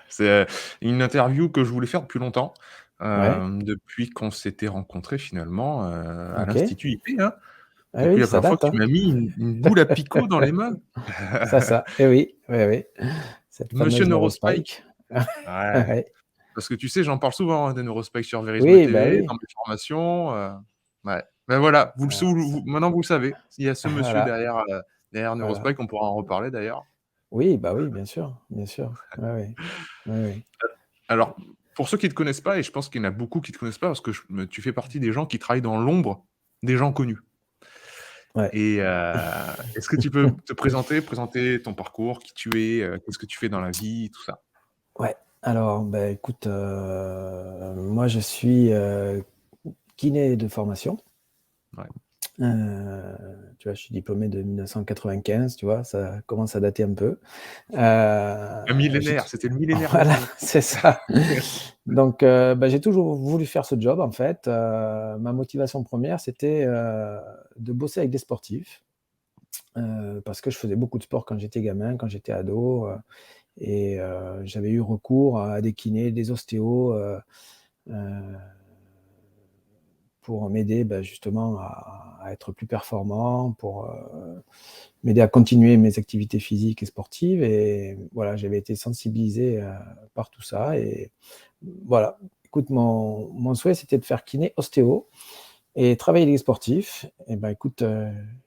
C'est, une interview que je voulais faire depuis longtemps, Ouais, depuis qu'on s'était rencontrés finalement, à OK. l'Institut IP, hein. Ah Depuis oui, la ça première fois date, que tu hein? m'as mis une boule à picot dans les mains. Ça. Eh oui, oui, oui. Cette Monsieur fameuse Neurospike. Neurospike. Ouais, Ouais. parce que tu sais, j'en parle souvent, hein, des Neurospike sur Verismo Oui, bah TV, dans oui. mes formations, ouais. Ben voilà, Ça maintenant vous le savez. Il y a ce monsieur voilà, derrière voilà. Neurospike, on pourra en reparler d'ailleurs. Oui, bah oui, bien sûr, bien sûr. Ouais, ouais. Oui, oui. Alors, pour ceux qui ne te connaissent pas, et je pense qu'il y en a beaucoup qui ne te connaissent pas parce que tu fais partie des gens qui travaillent dans l'ombre des gens connus. Ouais. Et est-ce que tu peux te présenter ton parcours, qui tu es, qu'est-ce que tu fais dans la vie, tout ça? Ouais. Alors, bah, écoute, moi je suis, kiné de formation. Ouais. Tu vois, je suis diplômé de 1995, tu vois? Ça commence à dater un peu. Un J'ai millénaire, t c'était le millénaire voilà, dernier. c'est ça. Donc, bah, j'ai toujours voulu faire ce job en fait. Ma motivation première, c'était, de bosser avec des sportifs, parce que je faisais beaucoup de sport quand j'étais gamin, quand j'étais ado, et j'avais eu recours à des kinés, des ostéos, heu pour m'aider, bah, justement à être plus performant, pour, m'aider à continuer mes activités physiques et sportives, et voilà, j'avais été sensibilisé, par tout ça, et voilà. Écoute, mon souhait, c'était de faire kiné, ostéo et travailler avec les sportifs, et ben, écoute,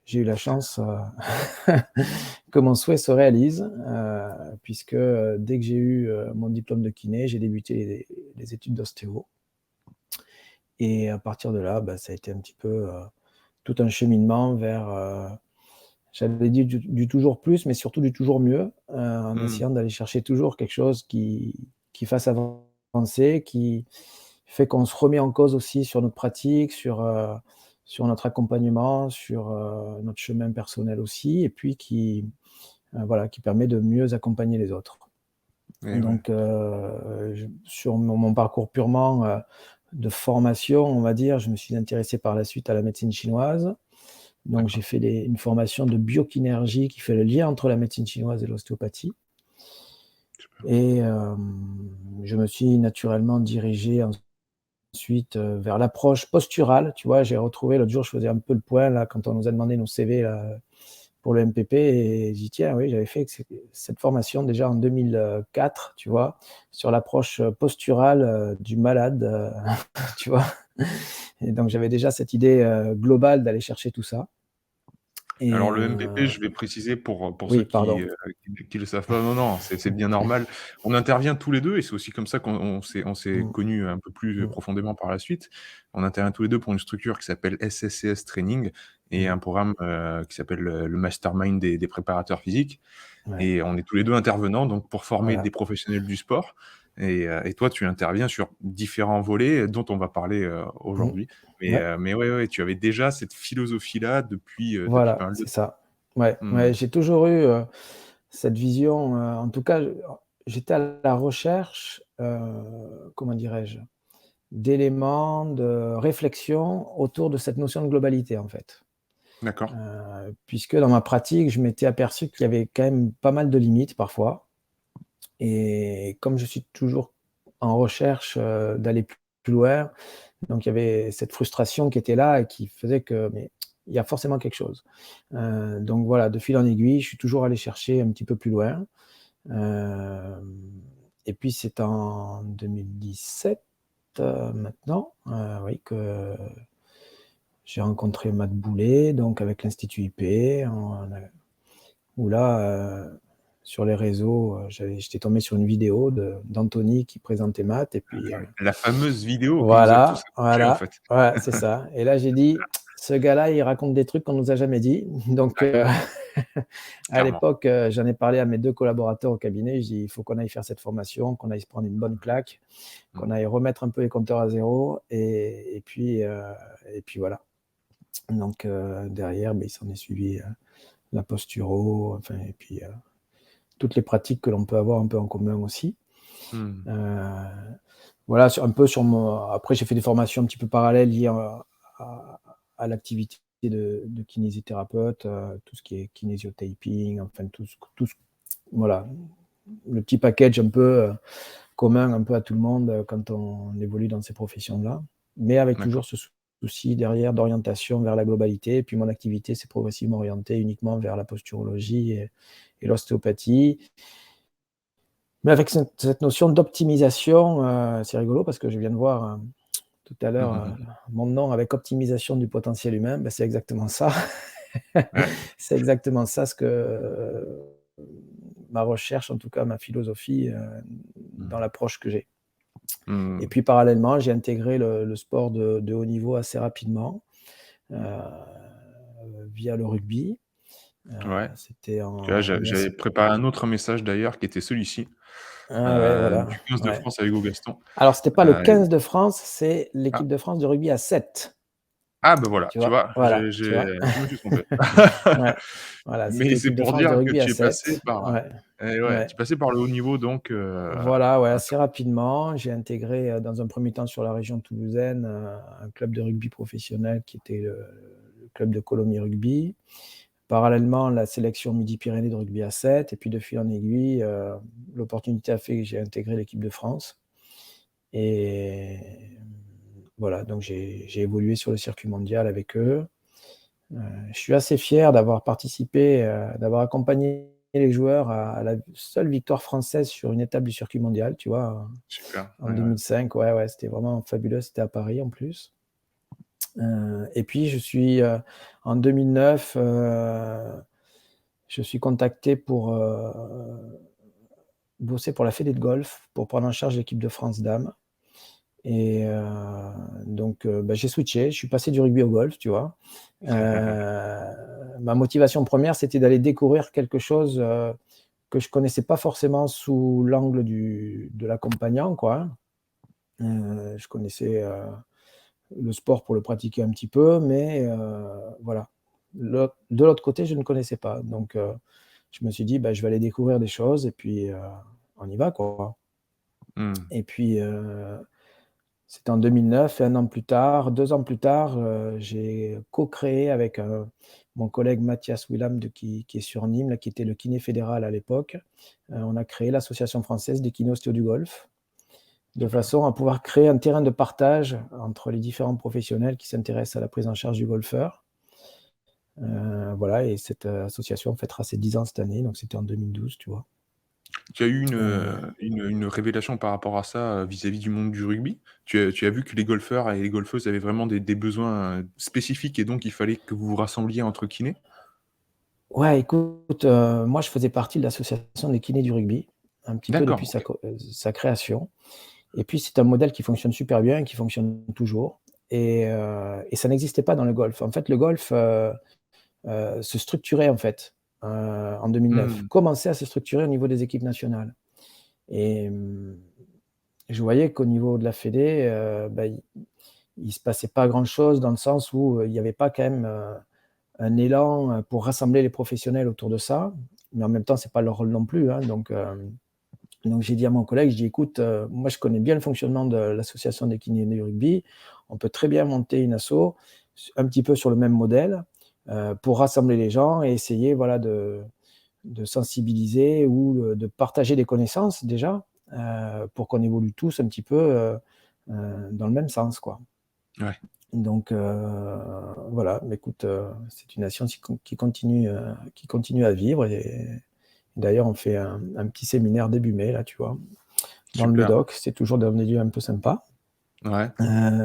j'ai eu la chance, que mon souhait se réalise, puisque, dès que j'ai eu, mon diplôme de kiné, j'ai débuté les études d'ostéo, et à partir de là, bah, ça a été un petit peu, tout un cheminement vers, j'avais dit du toujours plus, mais surtout du toujours mieux, en Mmh. essayant d'aller chercher toujours quelque chose qui fasse avancer, qui fait qu'on se remet en cause aussi sur notre pratique, sur notre accompagnement, sur, notre chemin personnel aussi, et puis qui, voilà, qui permet de mieux accompagner les autres. Et ouais. Donc, je sur mon parcours purement, de formation, on va dire, je me suis intéressé par la suite à la médecine chinoise. Donc j'ai D'accord. fait une formation de biokinéർgie qui fait le lien entre la médecine chinoise et l'ostéopathie, Super. et je me suis naturellement dirigé ensuite, vers l'approche posturale. Tu vois? J'ai retrouvé l'autre jour, je faisais un peu le point là, quand on nous a demandé nos CV là, pour le MPP, et j'ai dit: «Tiens, oui, j'avais fait cette formation déjà en 2004, tu vois? Sur l'approche, posturale, du malade», tu vois? Et donc j'avais déjà cette idée, globale d'aller chercher tout ça, et Alors le MPP, je vais préciser pour ceux oui, pardon. qui le savent pas, non, non, c'est bien normal. On intervient tous les 2 et c'est aussi comme ça qu'on s'est Mmh, connus un peu plus mmh, profondément par la suite. On intervient tous les 2 pour une structure qui s'appelle SSCS Training et mmh, un programme, qui s'appelle le Mastermind des préparateurs physiques, ouais, et on est tous les 2 intervenants donc pour former des voilà. professionnels du sport, et toi tu interviens sur différents volets dont on va parler, Mmh, aujourd'hui. ouais, Mais ouais, ouais, tu avais déjà cette philosophie-là depuis pas voilà, mal de c'est temps. ça. Ouais, Mmh. ouais, j'ai toujours eu, cette vision, en tout cas, j'étais à la recherche, comment dirais-je? D'éléments de réflexion autour de cette notion de globalité, en fait. D'accord. Puisque dans ma pratique, je m'étais aperçu qu'il y avait quand même pas mal de limites parfois, et comme je suis toujours en recherche, d'aller plus loin, donc il y avait cette frustration qui était là et qui faisait que, mais il y a forcément quelque chose. Donc voilà, de fil en aiguille, je suis toujours allé chercher un petit peu plus loin. Hem Et puis c'est en 2017, maintenant, oui, que j'ai rencontré Matt Boulet, donc avec l'Institut IP, où là, sur les réseaux, j'étais tombé sur une vidéo d'Anthony qui présentait Matt, et puis, La fameuse vidéo qui nous a tous voilà, accrochés, en voilà, fait. ouais, c'est ça, et là j'ai dit: «Ce gars-là, il raconte des trucs qu'on nous a jamais dit», donc Ouais, à clairement. l'époque, j'en ai parlé à mes 2 collaborateurs au cabinet. Je dis: «Il faut qu'on aille faire cette formation, qu'on aille se prendre une bonne claque, Mmh. qu'on aille remettre un peu les compteurs à zéro», et puis voilà. Donc derrière, beh, il s'en est suivi, la posturo, enfin, et puis, toutes les pratiques que l'on peut avoir un peu en commun aussi. Mmh. Heu, voilà, sur un peu sur mon après j'ai fait des formations un petit peu parallèles liées à à l'activité de kinésithérapeute, tout ce qui est kinésio-taping, enfin tout ce voilà, le petit package un peu commun un peu à tout le monde quand on évolue dans ces professions-là, mais avec toujours D'accord. ce souci derrière d'orientation vers la globalité. Et puis mon activité s'est progressivement orientée uniquement vers la posturologie et l'ostéopathie. Mais avec cette notion d'optimisation, c'est rigolo parce que je viens de voir tout à Mmh l'heure mh, mmh. mon nom avec optimisation du potentiel humain, ben, c'est exactement ça. Ouais. C'est exactement ça ce que ma recherche, en tout cas ma philosophie dans Mmh. l'approche que j'ai. Et Mmh. puis parallèlement, j'ai intégré le sport de haut niveau assez rapidement, heu, via le rugby. Heu, Ouais. C'était Tu vois, en j'avais préparé un autre message d'ailleurs qui était celui-ci, ah ouais, du voilà, 15 de ouais. France avec Hugo Gaston. Alors c'était pas le Heu, 15 de France, c'est ah, l'équipe de France de rugby à 7. ah bah, voilà, Tu tu vois? vois? Voilà, tu vois? Je me suis trompé. Ouais, voilà, c'était Mais c'est l'équipe de pour France de dire que rugby à tu es passé 7. par, Ouais, ouais, ouais. tu es passé par le haut niveau donc Voilà, ouais, assez rapidement. J'ai intégré, dans un premier temps sur la région toulousaine, un club de rugby professionnel qui était le club de Colomiers Rugby. Parallèlement, la sélection Midi-Pyrénées de rugby à 7 et puis de fil en aiguille, l'opportunité a fait que j'ai intégré l'équipe de France et voilà, donc j'ai évolué sur le circuit mondial avec eux. Je suis assez fier d'avoir participé, d'avoir accompagné les joueurs à la seule victoire française sur une étape du circuit mondial, tu vois? super, En ouais, ouais. 2005, ouais, ouais, c'était vraiment fabuleux, c'était à Paris en plus. Et puis je suis, en 2009, je suis contacté pour, bosser pour la fédé de golf, pour prendre en charge l'équipe de France dames et donc bah, j'ai switché, je suis passé du rugby au golf, tu vois? Heu, Ma motivation première, c'était d'aller découvrir quelque chose, que je connaissais pas forcément sous l'angle de l'accompagnant, quoi, hein. Je connaissais, le sport pour le pratiquer un petit peu, mais voilà. De l'autre côté, je ne connaissais pas, donc je me suis dit: «Bah, je vais aller découvrir des choses et puis, on y va, quoi». Mmh. Et puis, c'était en 2009 et 1 an plus tard, 2 ans plus tard, j'ai co-créé avec, mon collègue Mathias Willam qui est sur Nîmes, là, qui était le kiné fédéral à l'époque. On a créé l'association française des kinés-ostéos du golf, de Super. façon à pouvoir créer un terrain de partage entre les différents professionnels qui s'intéressent à la prise en charge du golfeur. Voilà et cette, association fêtera ses 10 ans cette année, donc c'était en 2012, tu vois? Tu as eu une, Heu, une révélation par rapport à ça, vis-à-vis du monde du rugby? Tu as vu que les golfeurs et les golfeuses avaient vraiment des besoins, spécifiques et donc il fallait que vous vous rassembliez entre kinés? ouais, écoute, moi je faisais partie de l'association des kinés du rugby, un petit peu D'accord, depuis OK. sa création et puis c'est un modèle qui fonctionne super bien et qui fonctionne toujours et ça n'existait pas dans le golf. En fait, le golf, se structurait en fait, en 2009, Mmh. commençait à se structurer au niveau des équipes nationales et je voyais qu'au niveau de la fédé, bah, il se passait pas grand chose dans le sens où, il y avait pas quand même, un élan, pour rassembler les professionnels autour de ça, mais en même temps, c'est pas leur rôle non plus, hein, donc j'ai dit à mon collègue, je dis: «Écoute, moi je connais bien le fonctionnement de l'association des kinés du rugby. On peut très bien monter une asso un petit peu sur le même modèle, pour rassembler les gens et essayer voilà de sensibiliser ou, de partager des connaissances déjà, pour qu'on évolue tous un petit peu, dans le même sens, quoi». Ouais, Donc voilà, mais écoute, c'est une nation qui continue à vivre et d'ailleurs on fait un petit séminaire début mai là, tu vois? Dans le super. Médoc, c'est toujours dans des lieux un peu sympas. Ouais.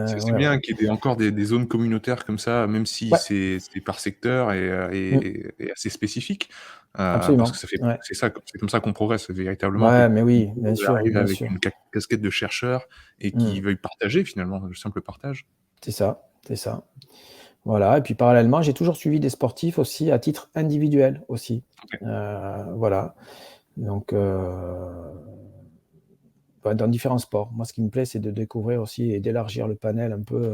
C'est Ouais, ouais. bien qu'il y ait encore des zones communautaires comme ça, même si Ouais, c'est par secteur mmh, et assez spécifique, parce que absolument, ça fait ouais. c'est comme ça qu'on progresse véritablement, que Ouais, mais oui, vous arrivez bien avec sûr. une casquette de chercheur et qui Mmh, veuille partager finalement, le simple partage. c'est ça, c'est ça. Voilà et puis parallèlement, j'ai toujours suivi des sportifs aussi à titre individuel aussi. OK. Voilà, donc bah, dans différents sports. Moi, ce qui me plaît, c'est de découvrir aussi et d'élargir le panel un peu,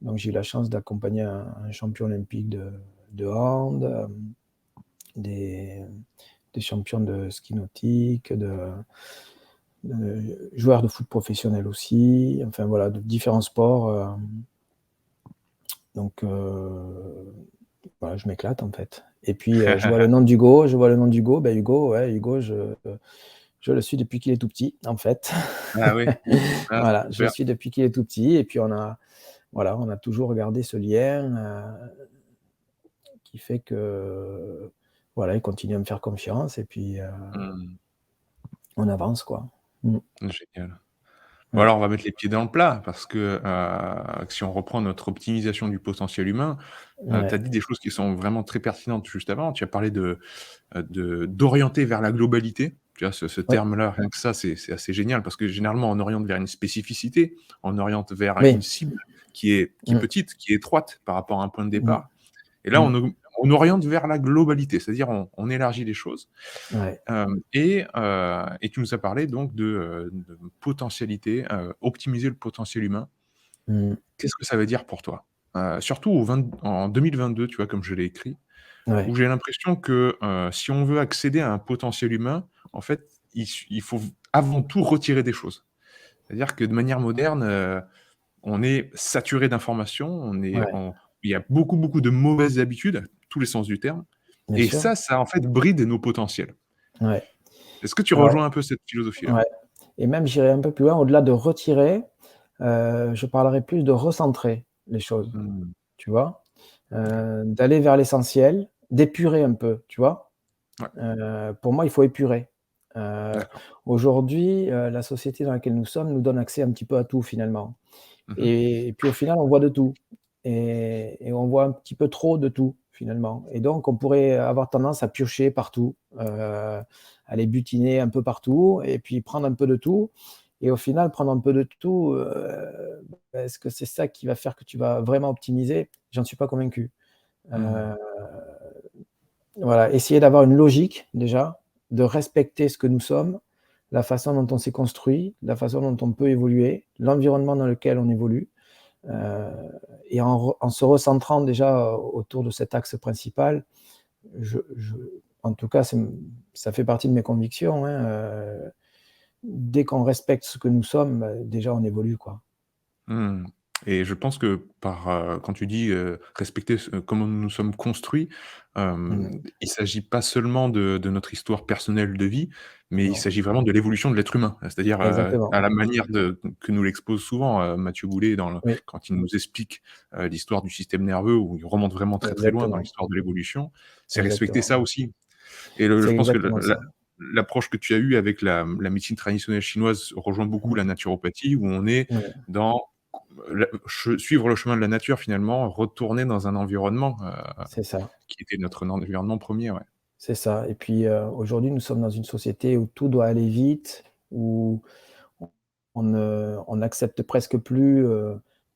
donc j'ai eu la chance d'accompagner un champion olympique de hand, des des champions de ski nautique, joueurs de foot professionnels aussi, enfin voilà, de différents sports, donc voilà, je m'éclate en fait et puis, je vois le nom d'Hugo, ben Hugo, ouais, Hugo, Je le suis depuis qu'il est tout petit, en fait. Ah oui, ah Voilà, je le super. suis depuis qu'il est tout petit et puis voilà, on a toujours gardé ce lien, qui fait que, voilà, il continue à me faire confiance et puis, Mmh, on avance, quoi. Mmh. génial. Bon Ouais, alors on va mettre les pieds dans le plat parce que, si on reprend notre optimisation du potentiel humain, tu ouais, as dit des choses qui sont vraiment très pertinentes juste avant. Tu as parlé d'orienter vers la globalité. Tu vois, ce oui, terme-là, rien que ça, c'est assez génial parce que généralement, on oriente vers une spécificité, on oriente vers une oui. cible qui est Mmh, petite, qui est étroite par rapport à un point de mmh, départ. Et là, mmh, on oriente vers la globalité, c'est-à-dire on élargit les choses. ouais, Et tu nous as parlé donc de potentialité, optimiser le potentiel humain. mmh, Qu'est-ce que ça veut dire pour toi? Surtout en 2022, tu vois, comme je l'ai écrit, où ouais, j'ai l'impression que, si on veut accéder à un potentiel humain, en fait, il faut avant tout retirer des choses. C'est-à-dire que de manière moderne, on est saturé d'informations, ouais, il y a beaucoup, beaucoup de mauvaises habitudes, à tous les sens du terme, bien et sûr, ça en fait bride nos potentiels. ouais. Est-ce que tu Alors rejoins un peu cette philosophie-là? ouais et même j'irai un peu plus loin, au-delà de retirer, je parlerai plus de recentrer les choses, Mmh. tu vois? OK. D'aller vers l'essentiel, d'épurer un peu, tu vois? Ouais, Pour moi, il faut épurer. Heu, d'accord. Aujourd'hui, la société dans laquelle nous sommes nous donne accès un petit peu à tout finalement Mmh mh. et puis au final, on voit de tout et on voit un petit peu trop de tout finalement et donc on pourrait avoir tendance à piocher partout, aller butiner un peu partout et puis prendre un peu de tout et au final, prendre un peu de tout, est-ce que c'est ça qui va faire que tu vas vraiment optimiser? J'en suis pas convaincu. Mmh. Heu voilà, essayer d'avoir une logique déjà, de respecter ce que nous sommes, la façon dont on s'est construit, la façon dont on peut évoluer, l'environnement dans lequel on évolue, heu et en se recentrant déjà autour de cet axe principal, je en tout cas, ça fait partie de mes convictions, hein, dès qu'on respecte ce que nous sommes, déjà on évolue, quoi. Mmh. Et je pense que quand tu dis, respecter comment nous nous sommes construits, Mmh. il s'agit pas seulement de notre histoire personnelle de vie, mais il Non, s'agit vraiment de l'évolution de l'être humain. C'est-à-dire, exactement. à la manière que nous l'expose souvent, Mathieu Boulet Oui, quand il nous explique, l'histoire du système nerveux où il remonte vraiment très, très loin dans exactement, l'histoire de l'évolution. C'est respecter exactement. ça aussi. Et je C'est pense que exactement ça. l'approche que tu as eue avec la médecine traditionnelle chinoise rejoint beaucoup Mmh. la naturopathie où on est Ouais, dans suivre le chemin de la nature finalement, retourner dans un environnement, c'est ça. qui était notre environnement premier, ouais. C'est ça et puis, aujourd'hui, nous sommes dans une société où tout doit aller vite, où on n'accepte presque plus,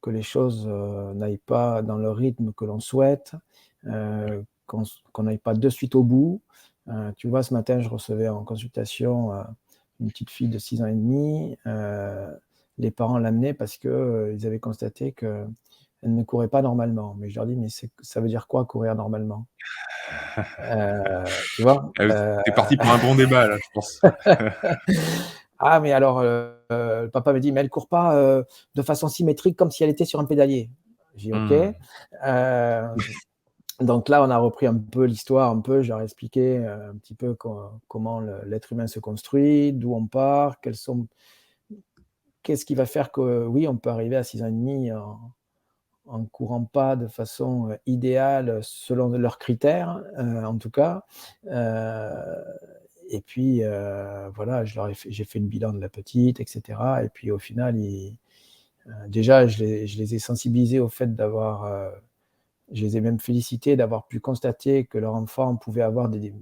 que les choses, n'aillent pas dans le rythme que l'on souhaite, qu'on n'aille pas de suite au bout. Tu vois, ce matin, je recevais en consultation, une petite fille de 6 ans et demi. Les parents l'amenaient parce que, ils avaient constaté qu'elle ne courait pas normalement. Mais je leur dis: «Mais ça veut dire quoi courir normalement?» Tu vois? Ah oui, tu parti pour un bon débat là, je pense. Ah mais alors, le papa me dit: «Mais elle court pas, de façon symétrique comme si elle était sur un pédalier». J'ai dit: «OK». Mmh. Donc là, on a repris un peu l'histoire, un peu, je leur ai expliqué, un petit peu comment l'être humain se construit, d'où on part, qu'est-ce qui va faire que, oui, on peut arriver à 6 ans et demi en courant pas de façon, idéale, selon leurs critères, en tout cas. Heu et puis, voilà, j'ai fait le bilan de la petite et cetera et puis au final, déjà je les ai sensibilisés au fait je les ai même félicités d'avoir pu constater que leur enfant pouvait avoir des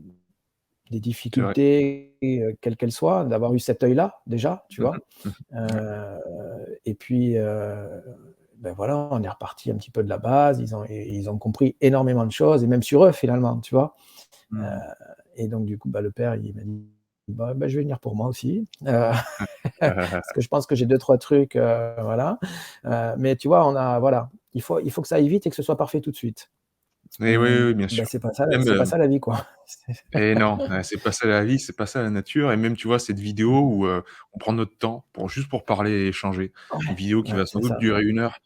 C'est vrai. difficultés, quelles qu'elles soient, d'avoir eu cet œil-là déjà, tu Mmh mh. vois? Mmh. Ouais. Heu et puis, ben, voilà, on est reparti un petit peu de la base. Ils ont compris énormément de choses et même sur eux finalement, tu vois? Heu Mmh. et donc du coup, bah, le père, il m'a dit: «Bah, je vais venir pour moi aussi». Parce que je pense que j'ai 2 3 trucs, voilà. Mais tu vois, voilà, il faut que ça aille vite et que ce soit parfait tout de suite. Et oui, oui, oui, bien Bah, sûr. Même, c'est pas ça la vie, quoi. et non, c'est pas ça la vie, c'est pas ça la nature et même, tu vois, cette vidéo Mmh. où, on prend notre temps pour parler et échanger. Une Ouais, vidéo qui ouais, va sans c'est doute ça. durer 1 heure.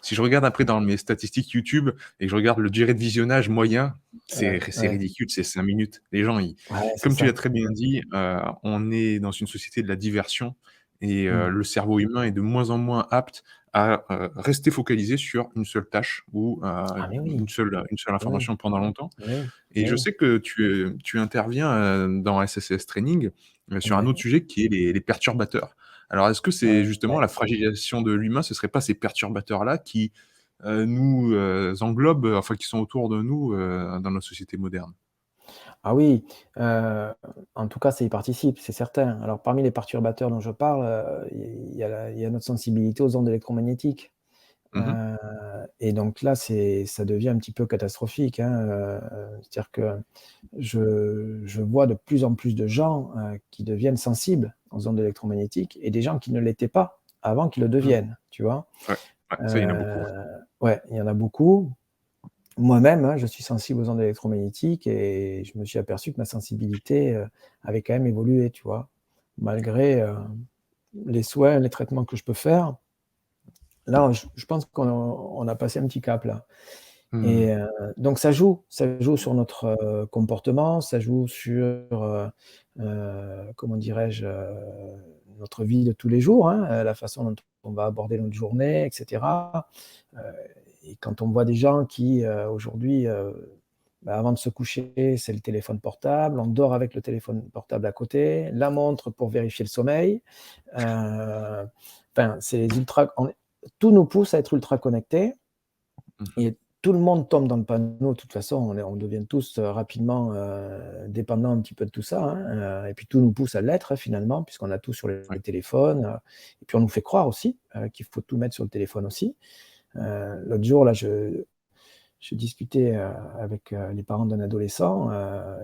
Si je regarde après dans mes statistiques YouTube et que je regarde le durée de visionnage moyen, c'est Ouais, ridicule, c'est 5 minutes. Les gens, ils ouais, c'est comme tu l'as ça. très bien dit, on est dans une société de la diversion et Mmh. le cerveau humain est de moins en moins apte à, rester focalisé sur une seule tâche ou, Ah mais oui, une seule oui, information pendant longtemps. oui, Et je oui, sais que tu interviens, dans SSS Training, sur un autre ouais, sujet qui est les perturbateurs. Alors est-ce que c'est justement ouais. la fragilisation de l'humain, ce serait pas ces perturbateurs-là qui, nous, englobent, enfin qui sont autour de nous, dans notre société moderne? Ah oui, en tout cas, ça y participe, c'est certain. Alors parmi les perturbateurs dont je parle, il y a notre sensibilité aux ondes électromagnétiques. Mmh mh. Et donc là, ça devient un petit peu catastrophique, hein, c'est-à-dire que je vois de plus en plus de gens, qui deviennent sensibles aux ondes électromagnétiques et des gens qui ne l'étaient pas avant qu'ils le Mmh. deviennent, tu vois? Ouais, ouais, ça, il y en a beaucoup, ouais. Heu, ouais, il y en a beaucoup. Moi-même, hein, je suis sensible aux ondes électromagnétiques et je me suis aperçu que ma sensibilité, avait quand même évolué, tu vois? Malgré, les soins, les traitements que je peux faire, là, je pense qu'on a passé un petit cap là. Mmh. Et donc ça joue sur notre, comportement, ça joue sur, comment dirais-je? Notre vie de tous les jours, hein, la façon dont on va aborder notre journée et cetera. Heu et quand on voit des gens qui, aujourd'hui, bah, avant de se coucher, c'est le téléphone portable, on dort avec le téléphone portable à côté, la montre pour vérifier le sommeil, enfin, c'est les ultra on est tout nous pousse à être ultra connectés Mmh mh. et tout le monde tombe dans le panneau. De toute façon, on devient tous, rapidement, dépendants un petit peu de tout ça, hein, et puis tout nous pousse à l'être, hein, finalement, puisqu'on a tout sur les Ouais. téléphones, et puis on nous fait croire aussi, qu'il faut tout mettre sur le téléphone aussi. L'autre jour, là, je discutais, avec, les parents d'un adolescent,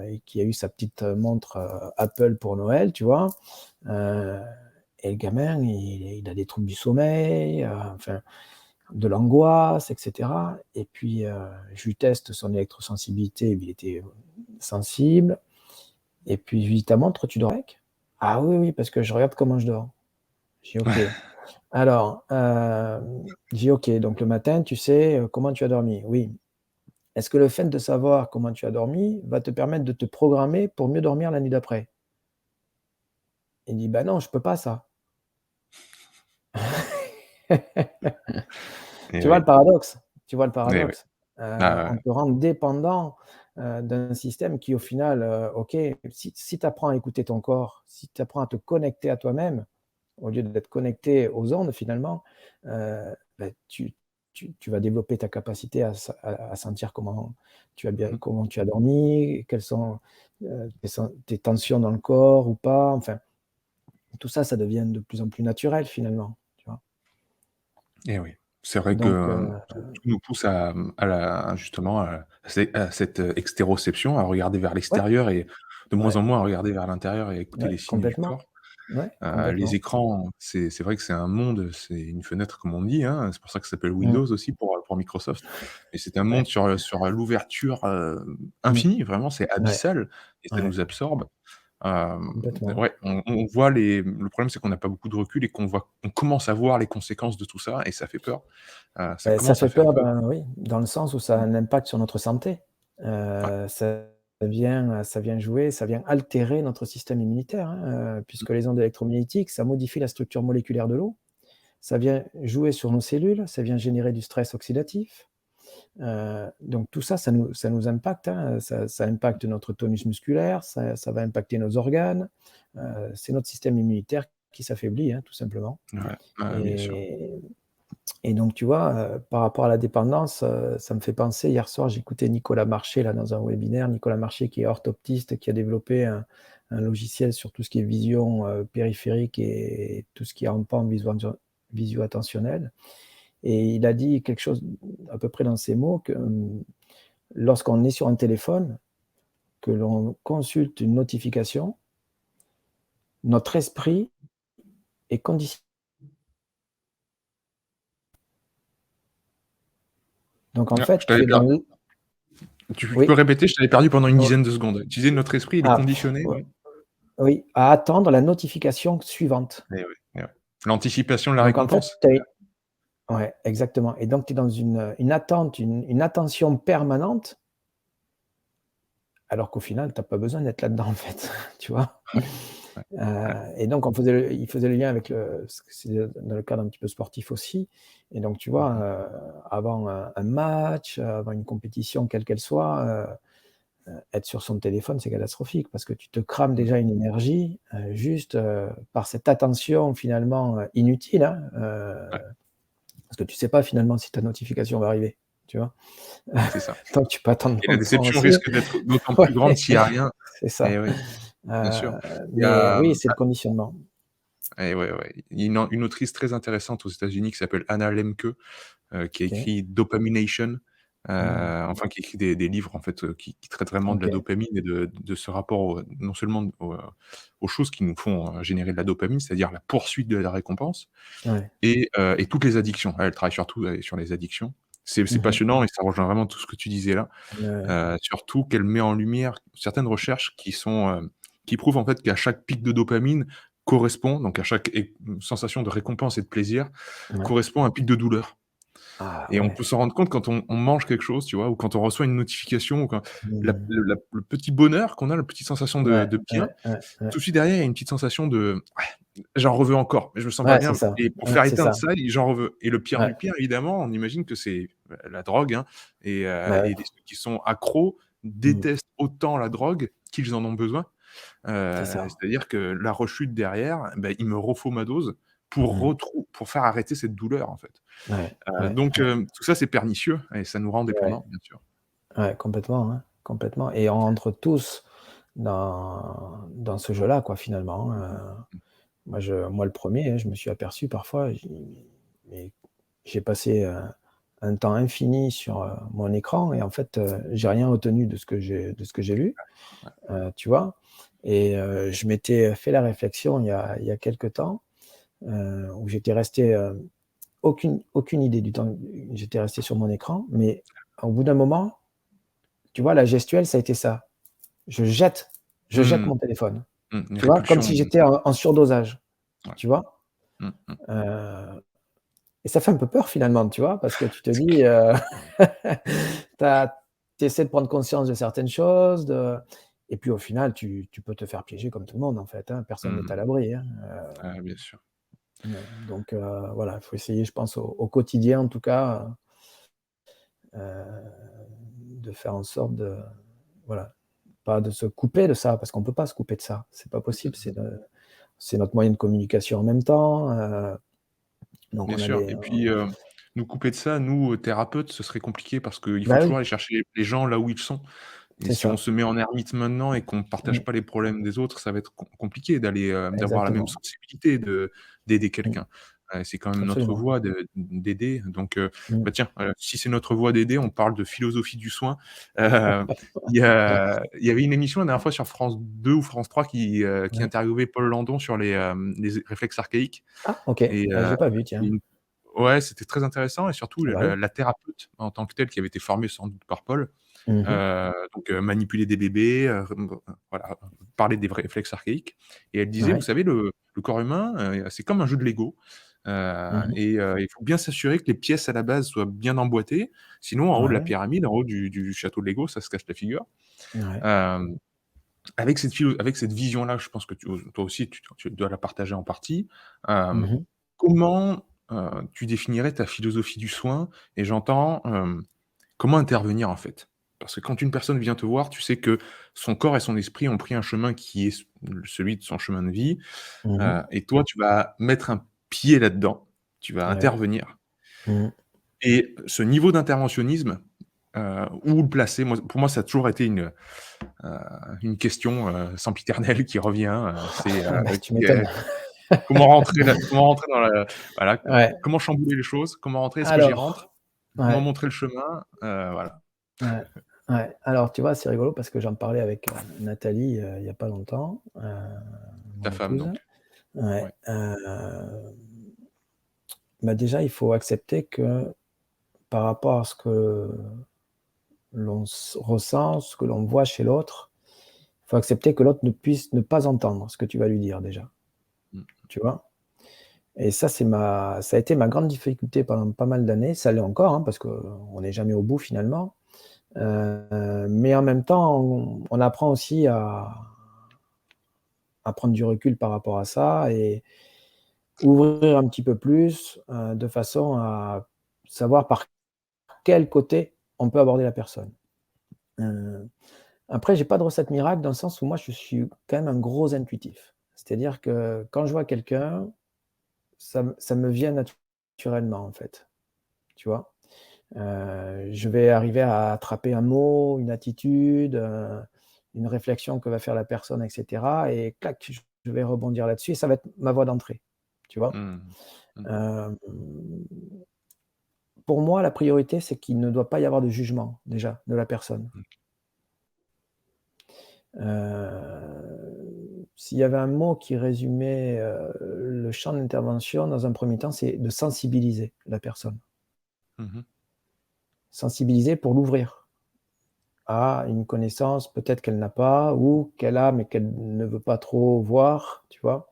et qui a eu sa petite, montre, Apple pour Noël, tu vois? Heu et le gamin, il a des troubles du sommeil, enfin de l'angoisse et cetera et puis, je lui teste son électrosensibilité, il était, sensible et puis je lui dis: «Ta montre, tu dors avec?» «Ah oui, oui, parce que je regarde comment je dors». Je dis: «OK». Alors, je dis: «OK, donc le matin, tu sais, comment tu as dormi?» «Oui». «Est-ce que le fait de savoir comment tu as dormi va te permettre de te programmer pour mieux dormir la nuit d'après?» Il dit: «Bah non, je peux pas ça». Et Tu vois oui, le paradoxe? Tu vois le et oui. paradoxe? Ah On ouais. te rend dépendant, d'un système qui au final, OK, si tu apprends à écouter ton corps, si tu apprends à te connecter à toi-même, au lieu d'être connecté aux ondes finalement, bah, tu vas développer ta capacité à sentir Mmh mh. comment tu as dormi, quelles sont, tes tensions dans le corps ou pas, enfin, tout ça, ça devient de plus en plus naturel finalement, tu vois? Et oui. C'est vrai que, Donc tout nous pousse à, à la justement, à cette, extéroception, à regarder vers ouais, l'extérieur et de moins ouais, en moins à regarder vers l'intérieur et à écouter ouais, les signes du complètement. corps. Ouais, Les complètement. écrans, c'est vrai que c'est un monde, c'est une fenêtre comme on dit, hein, c'est pour ça que ça s'appelle Mmh. Windows aussi pour Microsoft. Et c'est un monde Ouais. sur l'ouverture, Mmh. infinie, vraiment, c'est Ouais, abyssal et ça ouais, nous absorbe. complètement. Ouais, on voit le problème, c'est qu'on n'a pas beaucoup de recul et on commence à voir les conséquences de tout ça et ça fait peur. Ça Ça commence à fait faire peur, peur. ben, oui, dans le sens où ça a un impact sur notre santé. Ouais. Ça vient jouer, ça vient altérer notre système immunitaire, hein, puisque les ondes électromagnétiques, ça modifie la structure moléculaire de l'eau, ça vient jouer sur nos cellules, ça vient générer du stress oxydatif. Donc tout ça, ça nous impacte, hein, ça impacte notre tonus musculaire, ça va impacter nos organes, c'est notre système immunitaire qui s'affaiblit, hein, tout simplement. Ouais, ouais, bien sûr. Et et donc tu vois, par rapport à la dépendance, ça me fait penser, hier soir, j'écoutais Nicolas Marché là dans un webinaire. Nicolas Marché qui est orthoptiste, qui a développé un logiciel sur tout ce qui est vision, périphérique et tout ce qui est en pan visio-attentionnel et il a dit quelque chose à peu près dans ces mots que, lorsqu'on est sur un téléphone, que l'on consulte une notification, notre esprit est conditionné. Donc en Ah, je fait, tu t'avais es dans perdu. l Tu peux oui? répéter? Je t'avais perdu pendant une dizaine de secondes. Tu disais notre esprit, il est Ah, conditionné, ouais, oui? oui, à attendre la notification suivante. Eh oui, eh ouais. L'anticipation de la Donc en fait, récompense? tu as Ouais, exactement. Et donc, tu es dans une attente, une attention permanente, alors qu'au final, tu as pas besoin d'être là-dedans, en fait, tu vois? Ouais, ouais, ouais. Et donc il faisait le lien avec le parce que c'est dans le cadre un petit peu sportif aussi. Et donc tu vois, Mmh. avant un match, avant une compétition quelle qu'elle soit, être sur son téléphone, c'est catastrophique parce que tu te crames Mmh. déjà une énergie, juste, par cette attention finalement, inutile, hein, Ouais, parce que tu sais pas finalement si ta notification va arriver, tu vois? c'est ça. Donc tu peux attendre Et la longtemps déception aussi. risque d'être d'autant plus grande Ouais, s'il y a rien. c'est Et ça. oui, bien sûr. Il y Mais a, oui, c'est le conditionnement. et ouais, ouais. Il y a une autrice très intéressante aux États-Unis qui s'appelle Anna Lemke, qui a OK. écrit Dopamination, Mmh. enfin qui écrit des livres en fait, qui traitent vraiment de la OK. dopamine et de ce rapport non seulement aux choses qui nous font, générer de la dopamine, c'est-à-dire la poursuite de la récompense Ouais. et toutes les addictions. Elle travaille surtout, sur les addictions. C'est Mmh. passionnant et ça rejoint vraiment tout ce que tu disais là. Ouais. Surtout qu'elle met en lumière certaines recherches qui prouvent en fait qu'à chaque pic de dopamine correspond, donc à chaque sensation de récompense et de plaisir, Ouais. correspond un pic de douleur. Ah Et on ouais. peut s'en rendre compte quand on mange quelque chose, tu vois? Ou quand on reçoit une notification ou quand Mmh. le petit bonheur qu'on a, la petite sensation Ouais, de ouais, bien, ouais, ouais. tout de suite derrière, il y a une petite sensation de: «Ouais, j'en veux encore, mais je me sens pas Ouais, c'est bien» ça. et pour Ouais, faire c'est éteindre ça. ça, j'en veux et le pire Ouais. du pire, évidemment, on imagine que c'est, la drogue, hein Bah ouais. et ceux qui sont accros Mmh. détestent autant la drogue qu'ils en ont besoin. C'est ça. C'est-à-dire que la rechute derrière, il me refaut ma dose Mmh. pour faire arrêter cette douleur, en fait. Ouais, ouais, Donc ouais, tout ça, c'est pernicieux et ça nous rend ouais, dépendants, bien sûr. ouais, complètement, hein, complètement. Et on rentre tous dans ce jeu-là, quoi, finalement, moi le premier, hein, je me suis aperçu parfois, mais j'ai passé, un temps infini sur, mon écran et en fait, j'ai rien retenu de ce que j'ai lu, Ouais. tu vois? Et je m'étais fait la réflexion il y a quelque temps, où j'étais resté, aucune idée du temps j'étais resté sur mon écran, mais au bout d'un moment, tu vois, la gestuelle, ça a été ça. Je jette je jette Mmh. mon téléphone, Une tu vois? Comme répulsion, si j'étais en surdosage, ouais. tu vois? Mmh mh. Heu et ça fait un peu peur finalement, tu vois? Parce que tu te C'est dis, clair. tu essaies de prendre conscience de certaines choses, et puis au final, tu peux te faire piéger comme tout le monde en fait, hein, personne n'est à Mmh. l'abri, hein, Bien sûr. donc voilà, il faut essayer, je pense, au quotidien en tout cas, de faire en sorte de voilà, pas de se couper de ça, parce qu'on peut pas se couper de ça, c'est pas possible, c'est notre moyen de communication en même temps, donc Bien on a sûr des et puis, nous couper de ça, nous, thérapeutes, ce serait compliqué parce qu'il faut bah toujours oui, aller chercher les gens là où ils sont et c'est si on ça. se met en ermite maintenant et qu'on partage Mmh, pas les problèmes des autres, ça va être compliqué d'avoir la même exactement. sensibilité, d'aider Mmh, quelqu'un. C'est quand même notre absolument. voie d'aider donc Mmh. tiens, si c'est notre voie d'aider, on parle de philosophie du soin. Heu, il y avait une émission la dernière fois sur France 2 ou France 3 qui Ouais. interviewait Paul Landon sur les réflexes archaïques Ah OK, et je l'ai pas vu, tiens. ouais, c'était très intéressant et surtout Ah bah oui. la thérapeute en tant que telle qui avait été formée sans doute par Paul, Mmh mh. donc manipuler des bébés, voilà, parler des réflexes archaïques et elle disait: «Vous Ouais. savez le corps humain, c'est comme un jeu de Lego, Mmh mh. il faut bien s'assurer que les pièces à la base soient bien emboîtées, sinon en haut de la Ouais, pyramide, en haut du château de Lego, ça se casse la figure». ouais. Hem, avec cette vision-là, je pense que toi aussi tu dois la partager en partie. Mmh mh. Comment, tu définirais ta philosophie du soin? Et j'entends, comment intervenir, en fait? Parce que quand une personne vient te voir, tu sais que son corps et son esprit ont pris un chemin qui est celui de son chemin de vie, Mmh mh. et toi, tu vas mettre un pied là-dedans, tu vas Ouais. intervenir Mmh mh. et ce niveau d'interventionnisme, où le placer? Pour moi, ça a toujours été heu, une question, sempiternelle qui revient, c'est, Bah, tu m'étonnes. comment rentrer dans la voilà, Ouais. comment chambouler les choses? Comment rentrer? Est-ce que j'y rentre? Alors Comment ouais, montrer le chemin? Voilà. ouais, ouais. Alors tu vois, c'est rigolo parce que j'en parlais avec, Nathalie, il y a pas longtemps, Ta mon femme épouse. donc? Ouais, Ouais. bah, déjà, il faut accepter que par rapport à ce que l'on ressent, ce que l'on voit chez l'autre, il faut accepter que l'autre ne puisse ne pas entendre ce que tu vas lui dire déjà, Mmh. tu vois? Et ça, ça a été ma grande difficulté pendant pas mal d'années. Ça l'est encore, hein, parce qu'on n'est jamais au bout finalement. Mais en même temps, on apprend aussi à prendre du recul par rapport à ça et ouvrir un petit peu plus, de façon à savoir par quel côté on peut aborder la personne. Heu, Après, j'ai pas de recette miracle dans le sens où moi, je suis quand même un gros intuitif. C'est-à-dire que quand je vois quelqu'un, ça me vient naturellement, en fait, tu vois? Je vais arriver à attraper un mot, une attitude, une réflexion que va faire la personne et cetera et clac, je vais rebondir là-dessus et ça va être ma voie d'entrée, tu vois? Mmh. Mmh. Hem, pour moi, la priorité, c'est qu'il ne doit pas y avoir de jugement, déjà, de la personne. Mmh. S'il y avait un mot qui résumait, le champ d'intervention dans un premier temps, c'est de sensibiliser la personne. Mmh mh. Sensibiliser pour l'ouvrir à une connaissance peut-être qu'elle n'a pas ou qu'elle a, mais qu'elle ne veut pas trop voir, tu vois?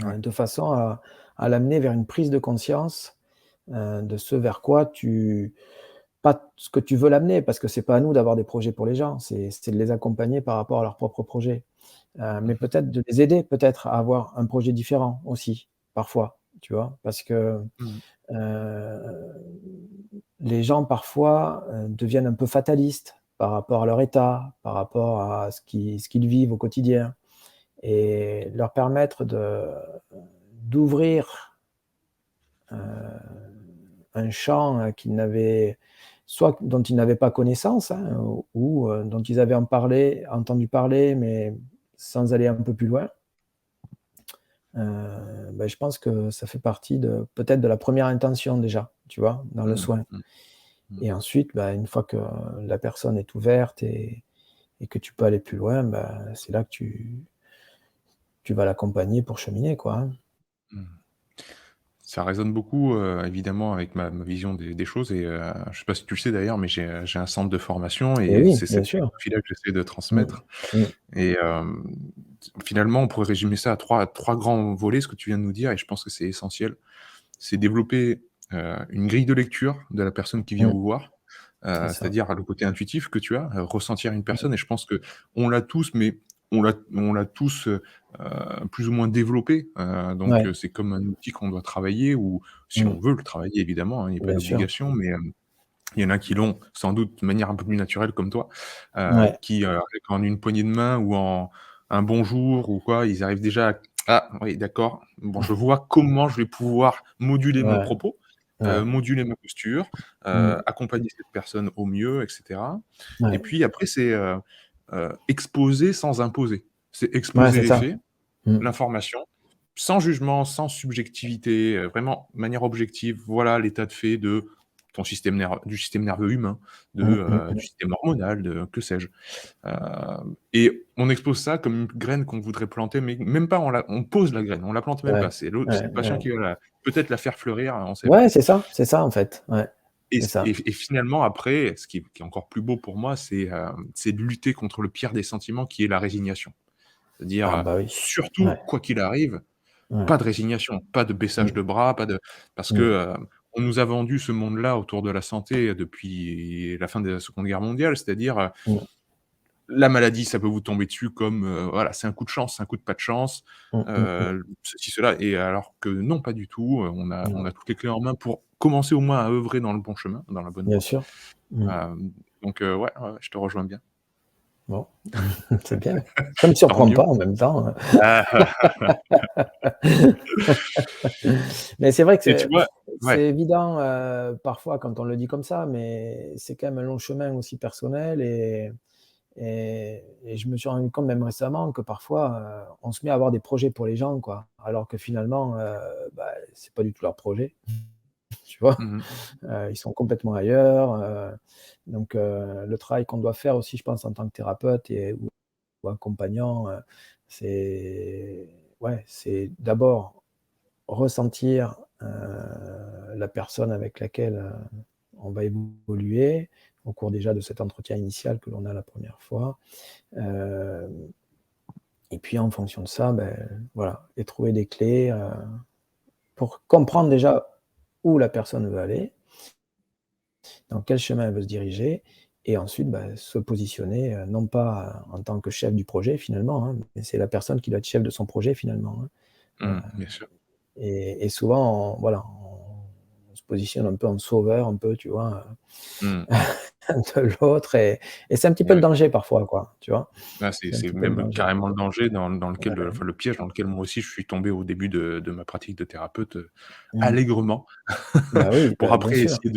Ouais. De façon à l'amener vers une prise de conscience, de ce vers quoi tu pas ce que tu veux l'amener, parce que c'est pas à nous d'avoir des projets pour les gens, c'est de les accompagner par rapport à leurs propres projets. Mais Mmh mh. peut-être de les aider peut-être à avoir un projet différent aussi, parfois, tu vois? Parce que, Mmh. heu, les gens parfois, deviennent un peu fatalistes par rapport à leur état, par rapport à ce qu'ils vivent au quotidien et leur permettre d'ouvrir, heu, un champ, qu'ils n'avaient soit dont ils n'avaient pas connaissance, hein, ou dont ils avaient entendu parler, mais sans aller un peu plus loin. Bah, je pense que ça fait partie de peut-être de la première intention déjà, tu vois? Dans le Mmh. soin Mmh. Mmh. et ensuite, bah, une fois que la personne est ouverte et que tu peux aller plus loin, bah, c'est là que tu vas l'accompagner pour cheminer, quoi, hein. Mmh. Ça résonne beaucoup, évidemment avec ma vision des choses et je sais pas si tu le sais d'ailleurs, mais j'ai un centre de formation Et et oui, c'est bien cette sûr. philosophie-là que j'essaie de Mmh. transmettre Mmh. et finalement, on pourrait résumer ça à trois grands volets, ce que tu viens de nous dire et je pense que c'est essentiel. C'est développer, une grille de lecture de la personne qui vient Mmh. vous voir, C'est ça. c'est-à-dire le côté intuitif que tu as, ressentir une Mmh. personne et je pense qu'on l'a tous, mais on l'a tous, plus ou moins développé, donc Ouais. c'est comme un outil qu'on doit travailler ou si Mmh. on veut le travailler évidemment, hein, il n'y a pas Bien sûr. d'obligation, mais il y en a qui l'ont sans doute de manière un peu plus naturelle comme toi, Ouais. qui, en une poignée de main ou en un bonjour ou quoi, ils arrivent déjà à: «Ah oui d'accord, bon je vois comment je vais pouvoir moduler mon Ouais, propos, ouais. moduler ma posture, Mmh. accompagner cette personne au mieux» et cetera et Ouais. puis après c'est, exposer sans imposer. C'est Ouais, exposer c'est les ça. faits, Mmh. l'information, sans jugement, sans subjectivité, vraiment de manière objective. Voilà l'état de fait de ton du système nerveux humain, Mmh, mmh, du mmh. système hormonal, de que sais-je. Et on expose ça comme une graine qu'on voudrait planter, mais même pas, on pose la graine, on la plante même pas. Ouais, C'est ouais, le patient ouais. qui va peut-être la faire fleurir, on sait pas. Ouais, c'est ça en fait. Ouais, c'est ça. Et finalement après, ce qui est encore plus beau pour moi, c'est de lutter contre le pire des sentiments qui est la résignation. C'est-à-dire, Ah bah oui. surtout, Ouais, quoi qu'il arrive, ouais. pas de résignation, pas de baissage Mmh, de bras, pas de parce que, mmh, on nous a vendu ce monde-là autour de la santé depuis la fin de la Seconde Guerre mondiale, c'est-à-dire, mmh, la maladie, ça peut vous tomber dessus comme, voilà, c'est un coup de chance, c'est un coup de pas de chance, mmh, mmh, mmh. ceci, cela et alors que non, pas du tout, on Non, a toutes les clés en main pour commencer au moins à œuvrer dans le bon chemin, dans la bonne bien voie. sûr. Mmh. Donc ouais, ouais, ouais, je te rejoins bien. Bon, c'est bien. Ça me Tant surprend mieux. pas en même temps, hein. Ah, Mais c'est vrai que et tu vois c'est ouais. évident, parfois quand on le dit comme ça, mais c'est quand même un long chemin aussi personnel et je me suis rendu compte même récemment que parfois, on se met à avoir des projets pour les gens, quoi, alors que finalement, bah, c'est pas du tout leur projet, tu vois? Mmh mh. Ils sont complètement ailleurs, donc le travail qu'on doit faire aussi, je pense, en tant que thérapeute ou accompagnant, c'est ouais, c'est d'abord ressentir, la personne avec laquelle, on va évoluer au cours déjà de cet entretien initial que l'on a la première fois. Hem Et puis en fonction de ça, beh, voilà et trouver des clés, pour comprendre déjà où la personne veut aller, dans quel chemin elle veut se diriger et ensuite, bah, se positionner, non pas en tant que chef du projet finalement, hein, mais c'est la personne qui doit être chef de son projet finalement, hein. Bien sûr. Et souvent, voilà, on se positionne un peu en sauveur, un peu, tu vois, Mmh. de l'autre et c'est un petit peu le Ouais. danger parfois, quoi, tu vois? Ah, C'est un c'est petit peu le même danger. carrément le danger dans lequel, Ouais. enfin le piège dans lequel moi aussi je suis tombé au début de ma pratique de thérapeute, Mmh. allègrement, Bah oui, pour bah, bien après sûr. essayer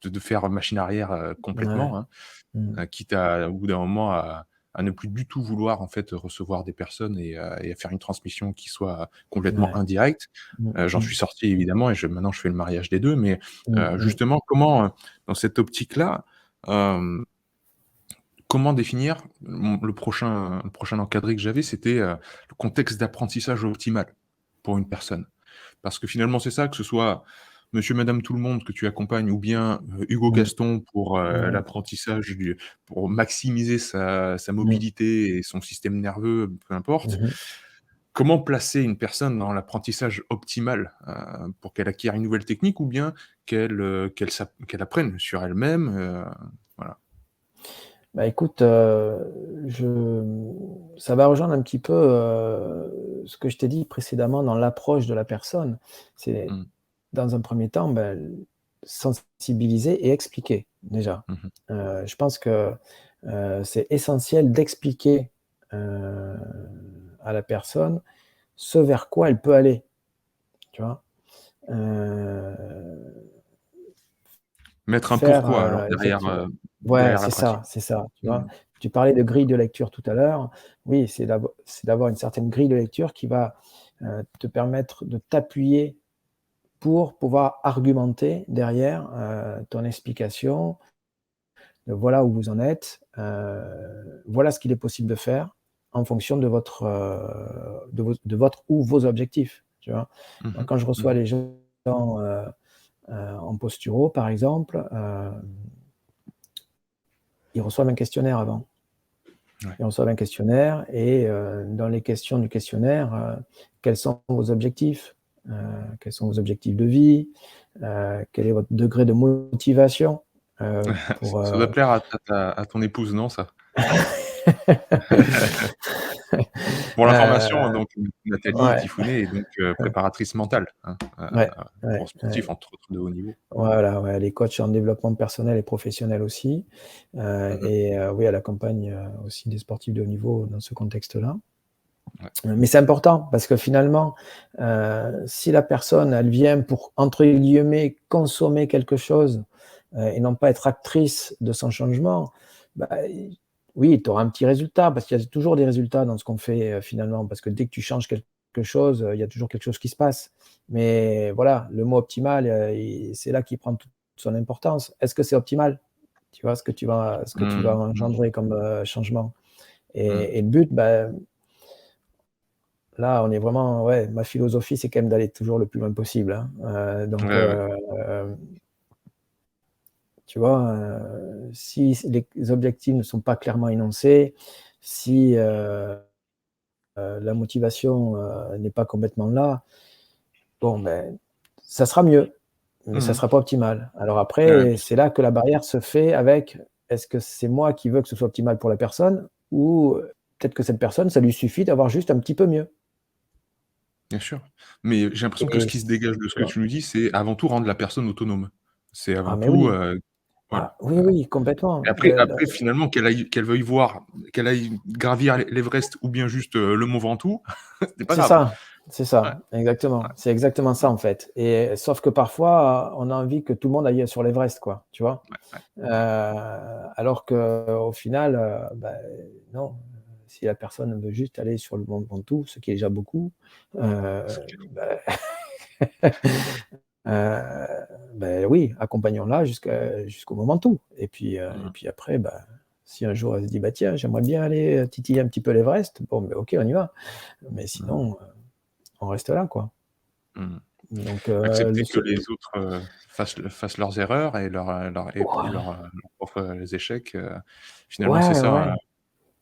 de faire machine arrière, Ouais. complètement, hein, Mmh. quitte à au bout d'un moment à ne plus du tout vouloir en fait recevoir des personnes et à faire une transmission qui soit complètement Ouais. indirecte. Mmh J'en mh. suis sorti évidemment et maintenant je fais le mariage des 2 mais Mmh mh. justement comment, dans cette optique-là, hem comment définir le prochain encadré que j'avais, c'était, le contexte d'apprentissage optimal pour une personne? Parce que finalement, c'est ça, que ce soit monsieur, madame, tout le monde que tu accompagnes ou bien, Hugo Mmh. Gaston pour, Ouais. l'apprentissage pour maximiser sa Mmh. mobilité et son système nerveux, peu importe. Mmh mh. Comment placer une personne dans l'apprentissage optimal, pour qu'elle acquiert une nouvelle technique ou bien qu'elle apprenne sur elle-même, voilà. Bah, écoute, ça va rejoindre un petit peu, ce que je t'ai dit précédemment dans l'approche de la personne. C'est Mmh. dans un premier temps, ben, sensibiliser et expliquer déjà. Mmh mh. Je pense que, c'est essentiel d'expliquer, heu, à la personne ce vers quoi elle peut aller, tu vois? Heu, Mettre un faire, pourquoi alors effectivement ouais, derrière la pratique. c'est ça, tu vois? Mmh. Tu parlais de grille de lecture tout à l'heure. Oui, c'est d'avoir une certaine grille de lecture qui va, te permettre de t'appuyer pour pouvoir argumenter derrière, ton explication. Voilà où vous en êtes, voilà ce qu'il est possible de faire en fonction de votre, de votre ou vos objectifs, tu vois? Mmh Moi, mh. quand je reçois Mmh. les gens, en posturo, par exemple, ils reçoivent un questionnaire avant. Ouais. Ils reçoivent un questionnaire et dans les questions du questionnaire, quels sont vos objectifs? Heu, quels sont vos objectifs de vie? Quel est votre degré de motivation, pour, Ça doit plaire à ton épouse, non ça? Pour l'information, Heu, donc Nathalie ouais, Tifounet est donc préparatrice mentale, hein, ouais, ouais, pour sportifs, ouais. entre autres de haut niveau. Voilà, ouais, elle est coach en développement personnel et professionnel aussi, Mmh mh. et oui, elle accompagne, aussi des sportifs de haut niveau dans ce contexte-là. Ouais. Mais c'est important parce que finalement, si la personne, elle vient pour, entre guillemets, «consommer» quelque chose, et non pas être actrice de son changement, bah, oui, tu auras un petit résultat parce qu'il y a toujours des résultats dans ce qu'on fait, finalement, parce que dès que tu changes quelque chose, il y a toujours quelque chose qui se passe. Mais voilà, le mot optimal, il c'est là qu'il prend toute son importance. Est-ce que c'est optimal? Tu vois? Ce que tu vas Mmh. Mmh. engendrer comme, changement? Mmh. Et le but, bah, là, on est vraiment, ouais, ma philosophie, c'est quand même d'aller toujours le plus loin possible, hein. Donc, Ouais, ouais. tu vois, si les objectifs ne sont pas clairement énoncés, si, la motivation, n'est pas complètement là, bon, ben, ça sera mieux, mais Mmh ça mh. sera pas optimal. Alors Ouais, après, bien sûr. c'est là que la barrière se fait avec: est-ce que c'est moi qui veux que ce soit optimal pour la personne ou, peut-être que cette personne, ça lui suffit d'avoir juste un petit peu mieux? Bien sûr. Mais j'ai l'impression que ce Et qui se dégage de ce tu que vois? tu nous dis, c'est avant tout rendre la personne autonome. C'est Ah avant mais tout, oui, voilà, ah oui, oui, complètement. et après finalement qu'elle veuille voir qu'elle aille gravir l'Everest ou bien juste, le mont Ventoux, c'est pas grave. C'est Ouais, ça, ouais. exactement. C'est exactement ça, Mmh. en fait, et sauf que parfois, on a envie que tout le monde aille sur l'Everest, quoi, tu vois? Ouais, ouais. Alors qu'au final, bah, non, si la personne veut juste aller sur le mont Ventoux, ce qui est déjà beaucoup, C'est clair. bah, beh, oui, accompagnons-la jusqu'au mont Ventoux et Mmh. puis après, bah, si un jour elle se dit: «Bah, tiens, j'aimerais bien aller, titiller un petit peu l'Everest», bon, beh, OK, on y va. Mais Mmh. sinon, on reste là, quoi. Mmh. Donc, le Accepter que se les autres, fassent leurs erreurs et ouais, leurs propres échecs, finalement c'est ouais, ça, ouais.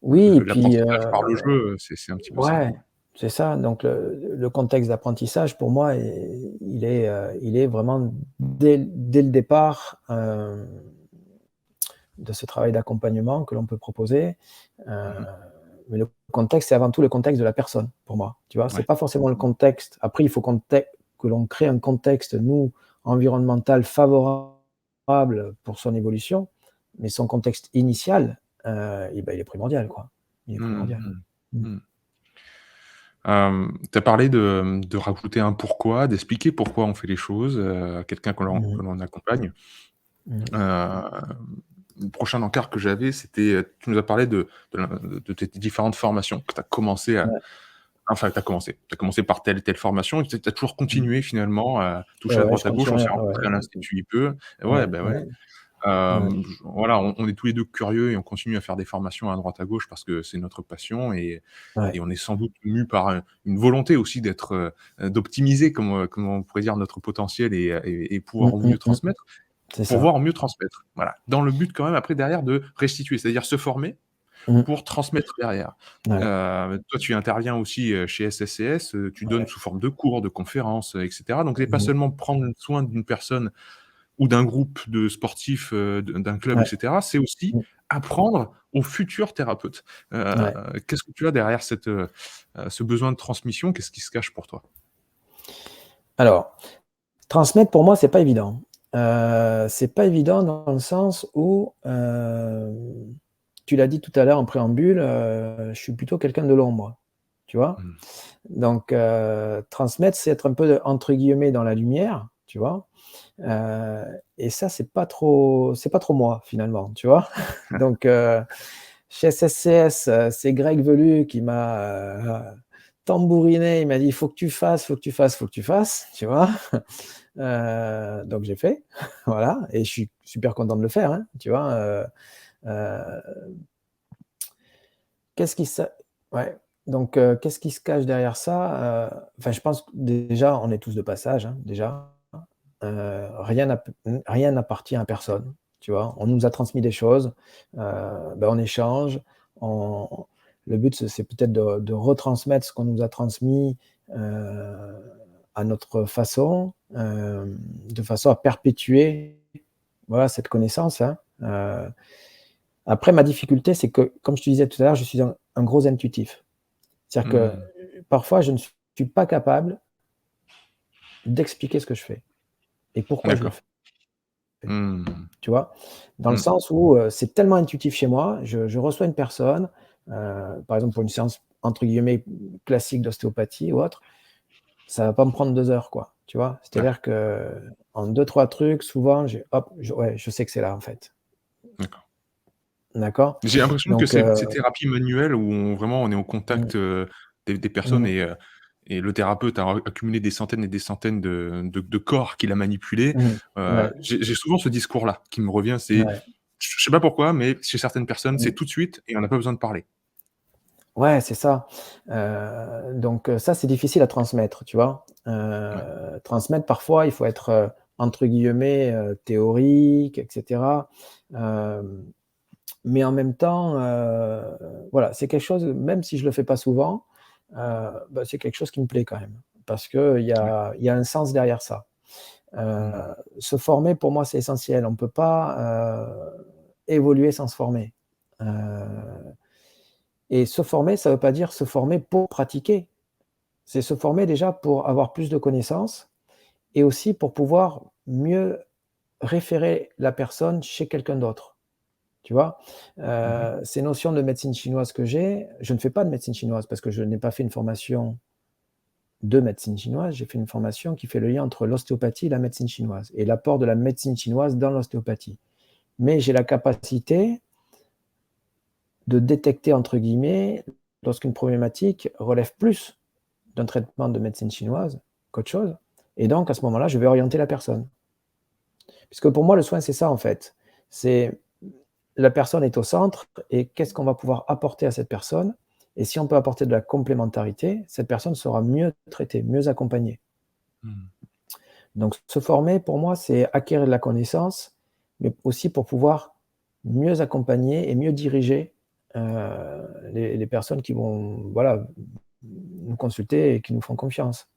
Oui et puis, l'apprentissage par le jeu, c'est un petit peu ça, ouais, quoi. C'est ça, donc le contexte d'apprentissage pour moi il est vraiment dès le départ, de ce travail d'accompagnement que l'on peut proposer, heu, Mmh. mais le contexte, c'est avant tout le contexte de la personne pour moi, tu vois? C'est Ouais. pas forcément le contexte. Après il faut que l'on crée un contexte, nous, environnemental favorable pour son évolution, mais son contexte initial, et bah, il est primordial, quoi. Il est Mmh primordial. mh. Mmh. Mmh. Tu as parlé de rajouter un pourquoi, d'expliquer pourquoi on fait les choses, à quelqu'un Mmh que l'on accompagne. Mmh. Le prochain encart que j'avais, c'était, tu nous as parlé de tes différentes formations que tu as commencé à Ouais. enfin, tu as commencé par telle et telle formation et tu as toujours Mmh. continué finalement à Ouais, toucher à ouais, je droite à gauche. On continue, s'est ouais, rencontrés à l'Institut IPE. Et ouais, ouais, bah, ouais. ouais, ouais, J voilà, on est tous les 2 curieux et on continue à faire des formations à droite à gauche parce que c'est notre passion et ouais. on est sans doute mus par, une volonté aussi d'être, d'optimiser, comme on pourrait dire, notre potentiel et Mmh, pouvoir au mmh, mieux mmh. transmettre. C'est ça. Pouvoir mieux transmettre, voilà. Dans le but quand même après derrière de restituer, c'est-à-dire se former Mmh. pour transmettre derrière. Ouais. Toi tu interviens aussi, chez SSCS, tu donnes Ouais. sous forme de cours, de conférences, et cetera. Donc c'est pas Mmh. seulement prendre soin d'une personne ou d'un groupe de sportifs, d'un club, et Ouais. cetera, c'est aussi Mmh. apprendre aux futurs thérapeutes. Ouais. Qu'est-ce que tu as derrière ce besoin de transmission? Qu'est-ce qui se cache pour toi? Alors, transmettre pour moi, c'est pas évident dans le sens où, tu l'as dit tout à l'heure en préambule, je suis plutôt quelqu'un de l'ombre, tu vois? Mmh. Donc, transmettre, c'est être un peu entre guillemets «dans la lumière», tu vois? Heu et ça, c'est pas trop moi finalement, tu vois? Donc, chez SSCS, c'est Greg Velu qui m'a, tambouriné, il m'a dit: «Il faut que tu fasses, faut que tu fasses, faut que tu fasses», tu vois? Donc j'ai fait, voilà, et je suis super content de le faire, hein, tu vois? Heu, qu'est-ce qui se ouais, donc qu'est-ce qui se cache derrière ça? Enfin, je pense que déjà, on est tous de passage, hein, déjà. Rien n'appartient à personne, tu vois? On nous a transmis des choses, on échange, on le but, c'est peut-être de retransmettre ce qu'on nous a transmis, à notre façon, de façon à perpétuer, voilà, cette connaissance, hein. Après ma difficulté, c'est que, comme je te disais tout à l'heure, je suis un gros intuitif. C'est-à-dire que, Mmh. parfois, je ne suis pas capable d'expliquer ce que je fais et pourquoi je le D'accord. fais. Mmh. Tu vois? Dans le Mmh. sens où, c'est tellement intuitif chez moi, je reçois une personne, par exemple pour une séance entre guillemets «classique» d'ostéopathie ou autre, ça va pas me prendre 2 heures, quoi, tu vois? Ouais, C'est-à-dire qu'en 2-3 trucs, souvent j'ai hop, ouais, je sais que c'est là, en fait. d'accord. D'accord? J'ai l'impression que Donc ces thérapies manuelles où on est au mmh, contact, des personnes mmh, et le thérapeute a accumulé des centaines et des centaines de corps qu'il a manipulés, mmh, ouais, j'ai souvent ce discours-là qui me revient, c'est ouais, je sais pas pourquoi, mais chez certaines personnes, c'est mmh. tout de suite et on n'a pas besoin de parler. Ouais, c'est ça. Donc ça, c'est difficile à transmettre, tu vois? Ouais. Transmettre, parfois, il faut être, entre guillemets, «théorique» et cetera. Hem, mais en même temps, voilà, c'est quelque chose, même si je le fais pas souvent, c'est quelque chose qui me plaît quand même. Parce Ouais. il y a un sens derrière ça. Heu, Mmh. Se former, pour moi, c'est essentiel. On peut pas, évoluer sans se former. Heu Et se former, ça ne veut pas dire se former pour pratiquer. C'est se former déjà pour avoir plus de connaissances et aussi pour pouvoir mieux référer la personne chez quelqu'un d'autre, tu vois? Mmh mh. Ces notions de médecine chinoise que j'ai, je ne fais pas de médecine chinoise parce que je n'ai pas fait une formation de médecine chinoise, j'ai fait une formation qui fait le lien entre l'ostéopathie et la médecine chinoise et l'apport de la médecine chinoise dans l'ostéopathie. Mais j'ai la capacité de «détecter» entre guillemets lorsqu'une problématique relève plus d'un traitement de médecine chinoise qu'autre chose, et donc à ce moment-là, je vais orienter la personne. Puisque pour moi, le soin, c'est ça en fait. C'est la personne est au centre et qu'est-ce qu'on va pouvoir apporter à cette personne? Et si on peut apporter de la complémentarité, cette personne sera mieux traitée, mieux accompagnée. Mmh. Donc se former pour moi, c'est acquérir de la connaissance, mais aussi pour pouvoir mieux accompagner et mieux diriger, les personnes qui vont, voilà, nous consulter et qui nous font confiance.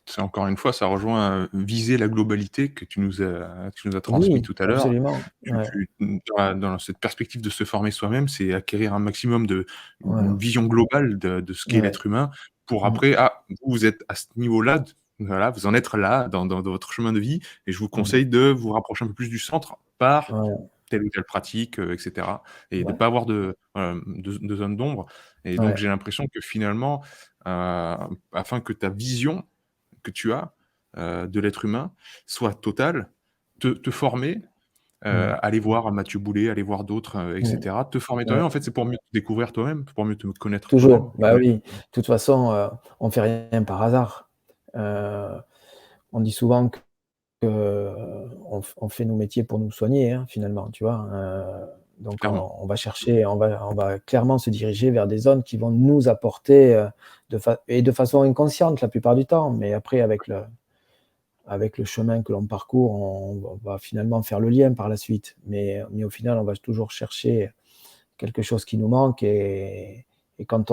C'est encore une fois, ça rejoint, viser la globalité que tu nous as transmis Oui, tout à l'heure. absolument, ouais, Dans cette perspective de se former soi-même, c'est acquérir un maximum une voilà, vision globale de ce qu'est ouais, l'être humain pour mmh, après, vous êtes à ce niveau-là, voilà, vous en êtes là dans votre chemin de vie et je vous mmh, conseille de vous rapprocher un peu plus du centre par ouais, telle ou telle pratique, et cetera et de ouais, pas avoir de zone d'ombre et donc ouais, j'ai l'impression que finalement, afin que ta vision que tu as, de l'être humain soit totale, te former, mmh, aller voir Mathieu Boulet, aller voir d'autres, et mmh, cetera. Te former toi-même, en ouais, fait, c'est pour mieux te découvrir toi-même, pour mieux te connaître toi-même toujours, bah, et oui. De toute façon, on fait rien par hasard. Heu, on dit souvent qu'on fait nos métiers pour nous soigner, hein, finalement, tu vois? Donc clairement. on va chercher, on va clairement se diriger vers des zones qui vont nous apporter, de façon inconsciente la plupart du temps, mais après avec le chemin que l'on parcourt, on va finalement faire le lien par la suite. Mais au final, on va toujours chercher quelque chose qui nous manque et quand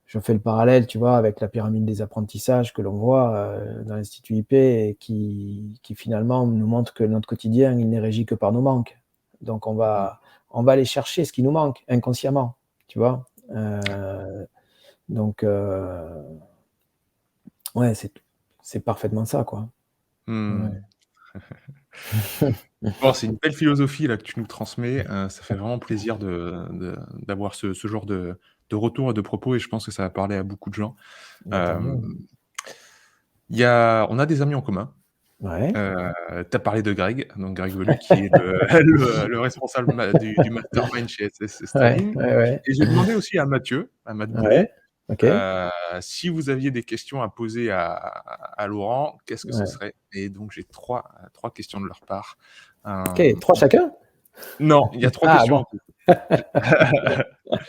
je fais le parallèle, tu vois, avec la pyramide des apprentissages que l'on voit, dans l'Institut IP et qui finalement nous montre que notre quotidien, il n'est régi que par nos manques. Donc Mmh. on va aller chercher ce qui nous manque inconsciemment, tu vois? Ouais. Donc ouais, c'est parfaitement ça, quoi. Mmh. Ouais. Bon, c'est une belle philosophie là que tu nous transmets, ça fait vraiment plaisir d'avoir ce genre de retour et de propos et je pense que ça va parler à beaucoup de gens. Bah, tant Hem, mieux. on a des amis en commun. Ouais, Tu as parlé de Greg, donc Greg Velu qui est le le responsable du mastermind chez SS ouais, Streaming ouais, ouais, et j'ai demandé aussi à Mathieu, à Matt ouais, Boulet, OK, si vous aviez des questions à poser à Laurent, qu'est-ce que ce ouais. serait? Et donc j'ai trois questions de leur part. OK, 3 Il chacun? non, il y a 3 Ah questions bon! en tout.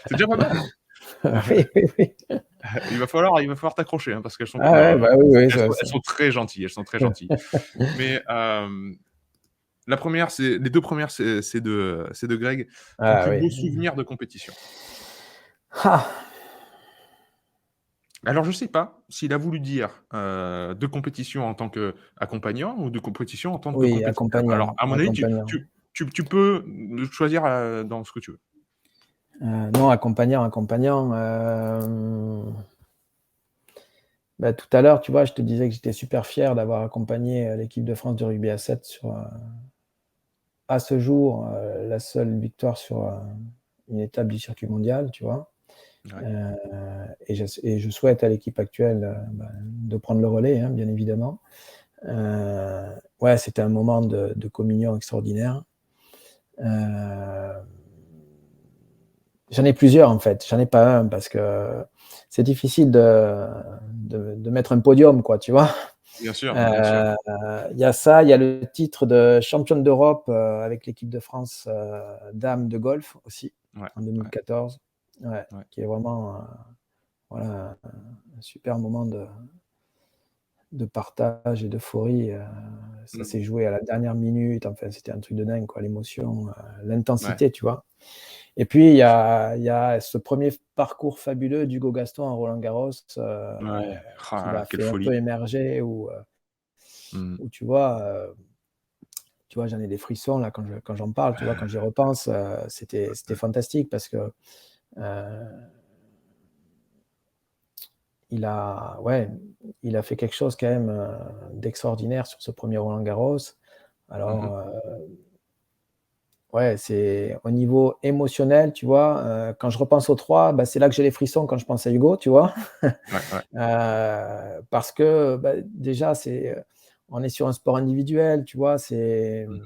C'est déjà pas mal. Oui, oui, oui. Il va falloir t'accrocher, hein, parce qu'elles sont Ah cool, ouais, hein. bah, oui, oui, Elles ça sont ça elles sont très gentilles, elles sont très gentilles. Mais, la première, c'est les 2 premières, c'est de Greg. Ton Ah plus oui. beau souvenir de compétition? Ah! Alors je sais pas s'il a voulu dire, de compétition en tant qu'accompagnant ou de compétition en tant que Oui, compétiteur. Alors accompagnant, à mon avis, tu accompagnant. tu tu tu peux, choisir, dans ce que tu veux. Non, accompagnant, bah, tout à l'heure, tu vois, je te disais que j'étais super fier d'avoir accompagné, l'équipe de France de rugby à 7 sur, à ce jour, la seule victoire sur, une étape du circuit mondial, tu vois? Ouais. Heu et je souhaite à l'équipe actuelle, bah, de prendre le relais, hein, bien évidemment. Ouais, c'était un moment de communion extraordinaire. Heu, J'en ai plusieurs en fait, j'en ai pas un parce que c'est difficile de mettre un podium quoi, tu vois? Bien sûr, bien sûr. Heu, il y a ça, il y a le titre de championne d'Europe, avec l'équipe de France, dames de golf aussi, Ouais, en ouais, 2014. Ouais, ouais. qui est vraiment, voilà, un super moment de partage et d'euphorie, ça Mmh. s'est joué à la dernière minute, enfin, c'était un truc de dingue quoi, l'émotion, Ouais, l'intensité, tu vois? Et puis il y a ce premier parcours fabuleux d'Hugo Gaston à Roland-Garros, ouais. qui Ah, m'a quelle fait un folie. peu émerger Mmh. où tu vois, j'en ai des frissons là quand j'en parle, tu vois? Quand j'y repense, c'était fantastique parce que, heu, ouais, il a fait quelque chose quand même, d'extraordinaire sur ce premier Roland-Garros. Mmh mh. Alors, ouais, c'est au niveau émotionnel, tu vois? Quand je repense aux 3, bah, c'est là que j'ai les frissons quand je pense à Hugo, tu vois? Ouais, ouais. Parce que, bah, déjà on est sur un sport individuel, tu vois? Mmh.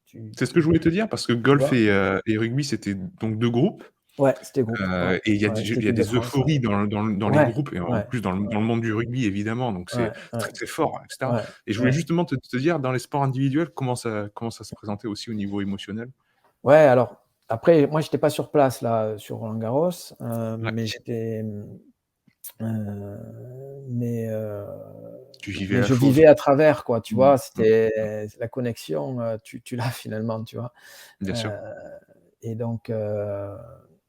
Tu C'est ce que je voulais te dire parce que tu golf vois? et rugby, c'était donc 2 groupes, Ouais, c'était groupe, ouais, et ouais, il y a l'équipe de des France, ouais. euphories dans les Ouais, groupes et en ouais, plus dans le monde du rugby évidemment, donc c'est ouais, ouais, très, très fort et cetera ouais, et je voulais ouais. justement te dire dans les sports individuels, comment ça se présentait aussi au niveau émotionnel? Ouais, alors après moi j'étais pas sur place là, sur Roland-Garros, Ouais, mais heu, mais heu, tu vivais mais la je chose. vivais à travers quoi, tu Mmh. vois? Mmh. Mmh. C'était la connexion, tu l'as finalement, tu vois? Bien sûr. Heu et donc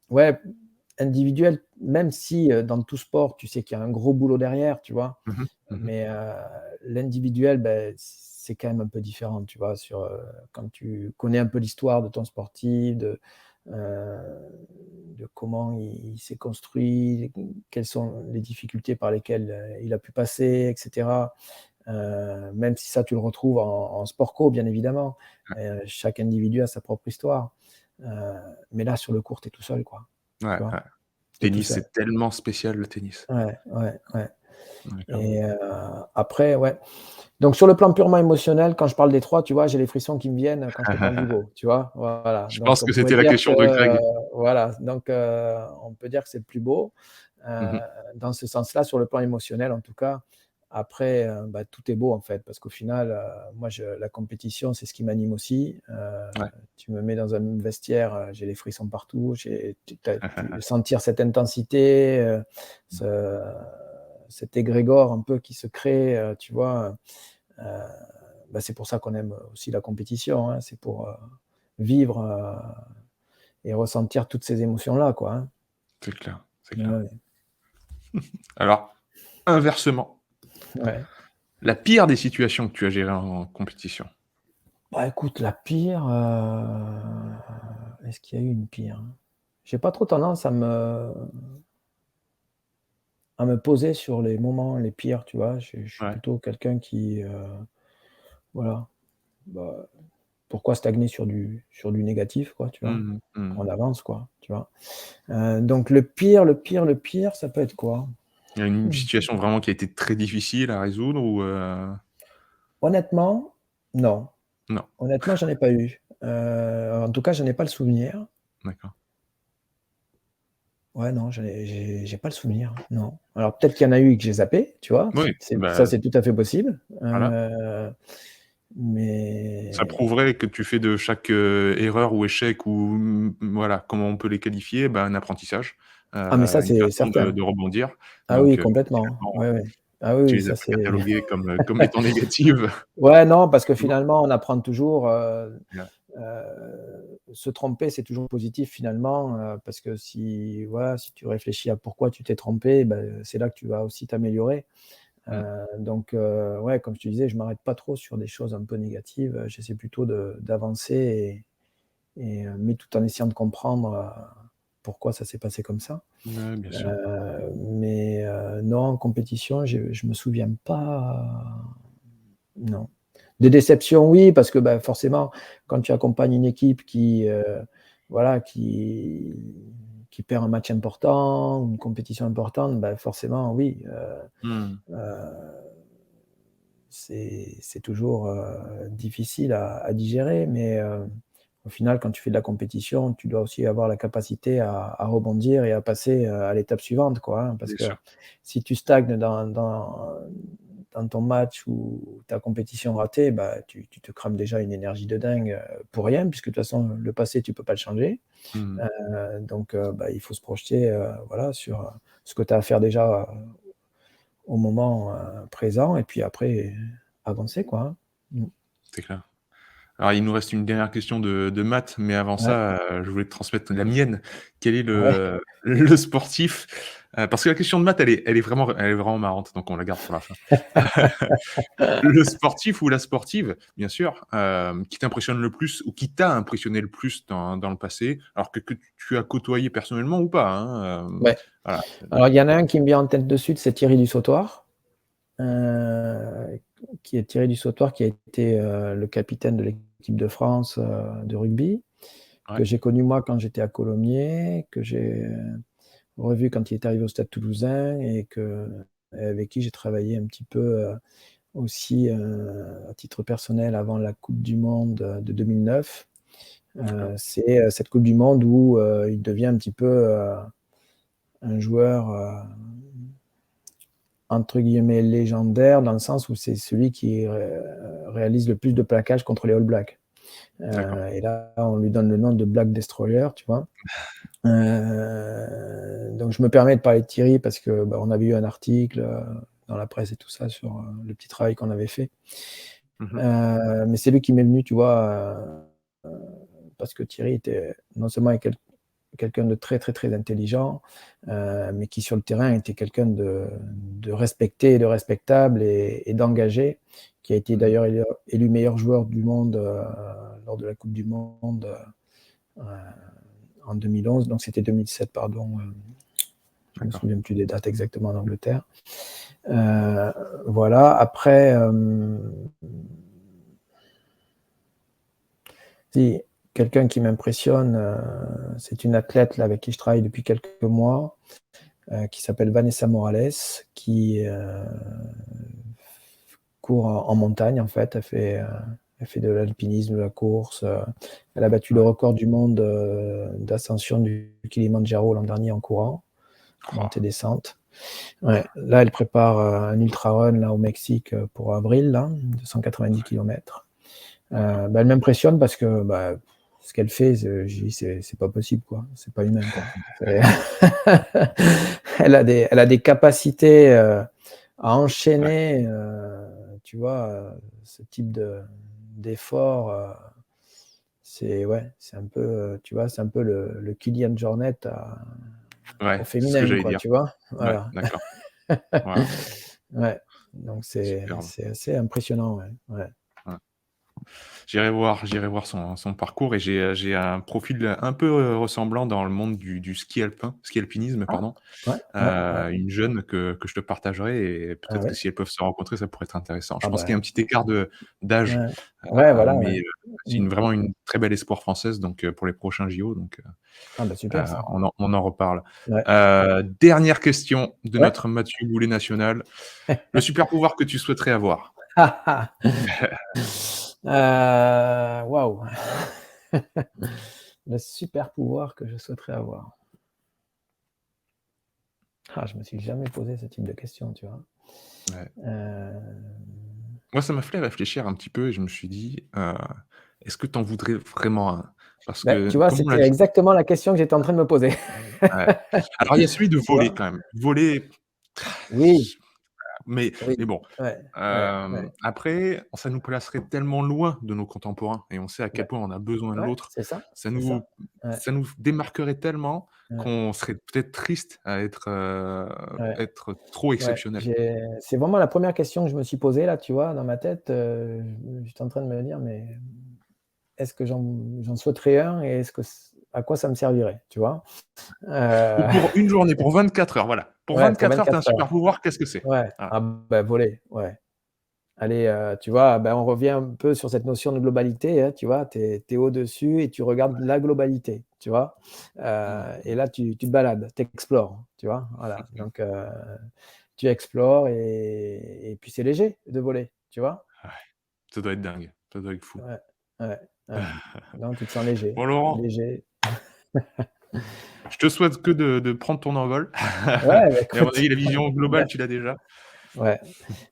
ouais, individuel, même si dans tout sport, tu sais qu'il y a un gros boulot derrière, tu vois. Mmh mh. Mmh. Mais l'individuel, ben, c'est quand même un peu différent, tu vois, quand tu connais un peu l'histoire de ton sportif, de comment il s'est construit, quelles sont les difficultés par lesquelles il a pu passer, et cetera. Même si ça, tu le retrouves en sport co, bien évidemment. Chaque individu a sa propre histoire. Heu, mais là, sur le court, tu es tout seul, quoi, Ouais, tu vois? ouais. Tu es tout Tennis, seul. c'est tellement spécial le tennis. Ouais, ouais, ouais. D'accord. Et après, ouais. Donc sur le plan purement émotionnel, quand je parle des 3, tu vois, j'ai les frissons qui me viennent quand je te parle du Go, tu vois? Voilà, Je pense donc on que pourrait c'était la dire que, question de Greg. voilà, donc on peut dire que c'est le plus beau, Mmh heu, mh. dans ce sens-là, sur le plan émotionnel en tout cas. Après, bah, tout est beau en fait, parce qu'au final, moi la compétition, c'est ce qui m'anime aussi. Ouais. Tu me mets dans un vestiaire, j'ai les frissons partout, j'ai tu sentir cette intensité, ce cet égrégore un peu qui se crée, tu vois? Heu, bah, c'est pour ça qu'on aime aussi la compétition, hein. C'est pour, vivre, et ressentir toutes ces émotions-là, quoi, hein. C'est clair, c'est Ouais, clair. ouais. Alors, inversement, Ouais. la pire des situations que tu as gérées en compétition? Bah, écoute, la pire, est-ce qu'il y a eu une pire? J'ai pas trop tendance à me poser sur les moments les pires, tu vois? Je suis Ouais. plutôt quelqu'un qui, voilà, bah, pourquoi stagner sur du négatif, quoi, tu vois? Mmh mh. Mmh. On avance, quoi, tu vois? Donc le pire, ça peut être quoi? Il y a une Mmh. situation vraiment qui a été très difficile à résoudre ou Honnêtement, non. non? Honnêtement, j'en ai pas eu. En tout cas, j'en ai pas le souvenir. D'accord. Ouais, non, j'ai pas le souvenir, non. Alors peut-être qu'il y en a eu et que j'ai zappé, tu vois? Oui, Ça, bah, c'est tout à fait possible. voilà. Ça Mais prouverait que tu fais de chaque, erreur ou échec ou voilà, comment on peut les qualifier? Bah, un apprentissage, ah mais ça, une c'est façon de certain. de rebondir. Ah oui, Donc complètement. finalement, Ouais, ouais. Ah oui, tu oui, les as ça pas c'est cataloguées comme étant négatives. ouais, non, parce que Non. finalement, on apprend toujours, Ouais. se tromper, c'est toujours positif finalement, parce que si voilà, si tu réfléchis à pourquoi tu t'es trompé, bah, c'est là que tu vas aussi t'améliorer. Mmh. Donc ouais, comme je te disais, je m'arrête pas trop sur des choses un peu négatives, j'essaie plutôt d'avancer mais tout en essayant de comprendre, pourquoi ça s'est passé comme ça. Ouais, bien sûr. Mais non, en compétition, je me souviens pas, non. Des déceptions, oui, parce que, bah, forcément, quand tu accompagnes une équipe voilà, qui perd un match important, une compétition importante, bah, forcément, oui, Mmh. heu, c'est toujours, difficile à digérer, mais au final, quand tu fais de la compétition, tu dois aussi avoir la capacité à rebondir et à passer, à l'étape suivante, quoi, hein. Parce Bien que sûr. si tu stagnes dans ton match ou ta compétition ratée, bah, tu te crames déjà une énergie de dingue, pour rien, puisque de toute façon, le passé, tu peux pas le changer. Mmh. Donc bah, il faut se projeter, voilà, sur, ce que tu as à faire déjà, au moment, présent et puis après, avancer, quoi, hein. Mmh. C'est clair. Alors, il nous reste une dernière question de maths, mais avant Ouais, ça, je voulais te transmettre la mienne. Quel est ouais. le sportif parce que la question de maths, elle est vraiment marrante, donc on la garde pour la fin. Le sportif ou la sportive, bien sûr, qui t'impressionne le plus ou qui t'a impressionné le plus dans le passé, alors que tu as côtoyé personnellement ou pas, hein, Ouais. voilà. Alors il y en a un qui me vient en tête de suite, c'est Thierry Dussautoir, heu, qui est Thierry Dussautoir, qui a été, le capitaine de l'équipe de France, de rugby, Ouais, que j'ai connu moi quand j'étais à Colomiers, que j'ai revu quand il est arrivé au Stade Toulousain et avec qui j'ai travaillé un petit peu, aussi, à titre personnel avant la coupe du monde, de 2009. d'accord. C'est, cette coupe du monde où, il devient un petit peu, un joueur, entre guillemets «légendaire» dans le sens où c'est celui qui réalise le plus de plaquages contre les All Blacks. D'accord. Et là, on lui donne le nom de Black Destroyer, tu vois? Donc je me permets de parler de Thierry parce que, bah, on avait eu un article, dans la presse et tout ça sur, le petit travail qu'on avait fait. Mmh mh. Mais c'est lui qui m'est venu, tu vois? Parce que Thierry était non seulement quelqu'un de très, très, très intelligent, mais qui sur le terrain était quelqu'un de respecté, de respectable et d'engagé, qui a été Mmh. d'ailleurs élu meilleur joueur du monde lors de la coupe du monde en 2011. Donc c'était 2007, pardon. Je me D'accord. souviens plus des dates exactement en Angleterre. Voilà. Après, si quelqu'un qui m'impressionne, c'est une athlète là, avec qui je travaille depuis quelques mois, qui s'appelle Vanessa Morales, qui court en montagne en fait. Elle fait de l'alpinisme, de la course. Elle a battu le Ouais. record du monde d'ascension du Kilimandjaro l'an dernier en courant, Oh, montée-descente. Ouais. Là, elle prépare un ultra run là, au Mexique pour avril, là, de 190 km. d'accord. Elle m'impressionne parce que ce qu'elle fait, je dis, c'est pas possible, quoi. C'est pas humain, quoi. Elle a des capacités à Ouais, enchaîner, tu vois, ce type d'effort. C'est ouais, c'est un peu, tu vois, c'est un peu le Kylian Jornet au ouais, c'est ce que féminin, j'allais quoi, dire. tu vois? Ouais, Voilà. d'accord. Waouh, Ouais, donc superbe. c'est assez impressionnant, ouais, ouais. Ouais. J'irai voir son parcours et j'ai un profil un peu, ressemblant dans le monde du ski alpinisme, Ah! pardon. Ouais, ouais, ouais. Une jeune que je te partagerai et Ah peut-être que ouais? si elles peuvent se rencontrer, ça pourrait être intéressant. Je Ah pense qu'il y a un bah, petit écart d'âge, ouais. Ouais, voilà, ouais. mais c'est Mmh. vraiment une très belle espoir française donc pour les prochains JO donc Ah bah, super ça. on en reparle. Ouais. Dernière question de Ouais. notre Mathieu Goulet national. Le super pouvoir que tu souhaiterais avoir? Waouh! Le super pouvoir que je souhaiterais avoir. Ah, je me suis jamais posé ce type de questions, tu vois? Ouais. Heu, Moi, ça m'a fait réfléchir un petit peu et je me suis dit, «Est-ce que tu en voudrais vraiment un?» Parce que tu vois, comme on l'a c'était dit exactement la question que j'étais en train de me poser. ouais. Alors il y a celui de Tu voler vois? quand même. Voler, Oui, mais oui, bon, ouais, ouais, ouais, après, ça nous placerait tellement loin de nos contemporains et on sait à quel ouais, point on a besoin de ouais, l'autre. c'est ça, Ça c'est ça. nous Ouais, ça nous démarquerait tellement ouais, qu'on serait peut-être triste à ouais. être trop Ouais, exceptionnel. c'est vraiment la première question que je me suis posée là, tu vois, dans ma tête, j'étais en train de me dire: «Mais est-ce que j'en souhaiterais un et est-ce que à quoi ça me servirait?» Tu vois? Ou Heu, pour une journée, pour 24 heures, voilà. Pour ouais, pour 24 heures, tu as 24 un super heures. pouvoir, qu'est-ce que c'est? Ouais, Voilà. ah bah, voler, ouais. Allez, tu vois, on revient un peu sur cette notion de globalité, hein, tu vois? Tu es au-dessus et tu regardes la globalité, tu vois? Et Mmh. là, tu te balades, tu explores, tu vois? Voilà, donc tu explores et puis c'est léger de voler, tu vois? Ouais, ça doit être dingue, ça doit être fou. Ouais, ouais, ouais. Non, tu te sens léger, Bon Laurent, léger. je te souhaite que de prendre ton envol. Ouais, Mais à mon écoute, avis, la vision globale, tu merci. l'as déjà. Ouais,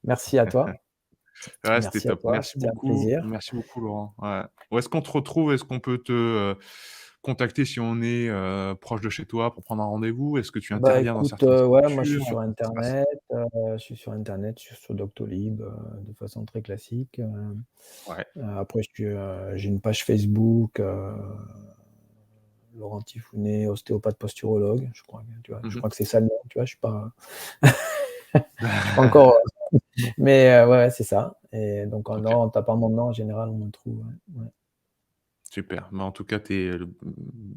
merci à toi. Ouais, c'était Merci à top. toi, c'était un plaisir. Merci beaucoup Laurent. Ouais. Où est-ce qu'on te retrouve? Est-ce qu'on peut te, contacter si on est, proche de chez toi pour prendre un rendez-vous? Est-ce que tu Bah, interviens dans écoute, certaines ouais, moi structures? Comment ça se passe? je suis sur Doctolib, de façon très classique. Ouais. Après j'ai une page Facebook, Laurent Tifounet, ostéopathe posturologue, je crois, tu vois? Mmh Je mh. crois que c'est ça le nom, tu vois? Je suis pas encore, mais ouais, ouais, c'est ça et donc OK, non, en tapant mon nom, en général, on me trouve, ouais, ouais. super. Mais en tout cas, tu es,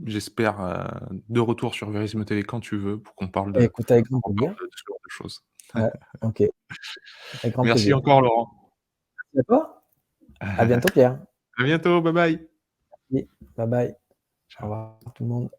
j'espère, de retour sur Verisme TV quand tu veux pour Écoute, avec grand qu'on parle plaisir. de ce genre de choses. Ouais, OK, avec grand Merci plaisir. encore Laurent. Merci à toi. À bientôt Pierre. À bientôt, bye bye. Oui, bye bye. Au Ciao. revoir tout le monde.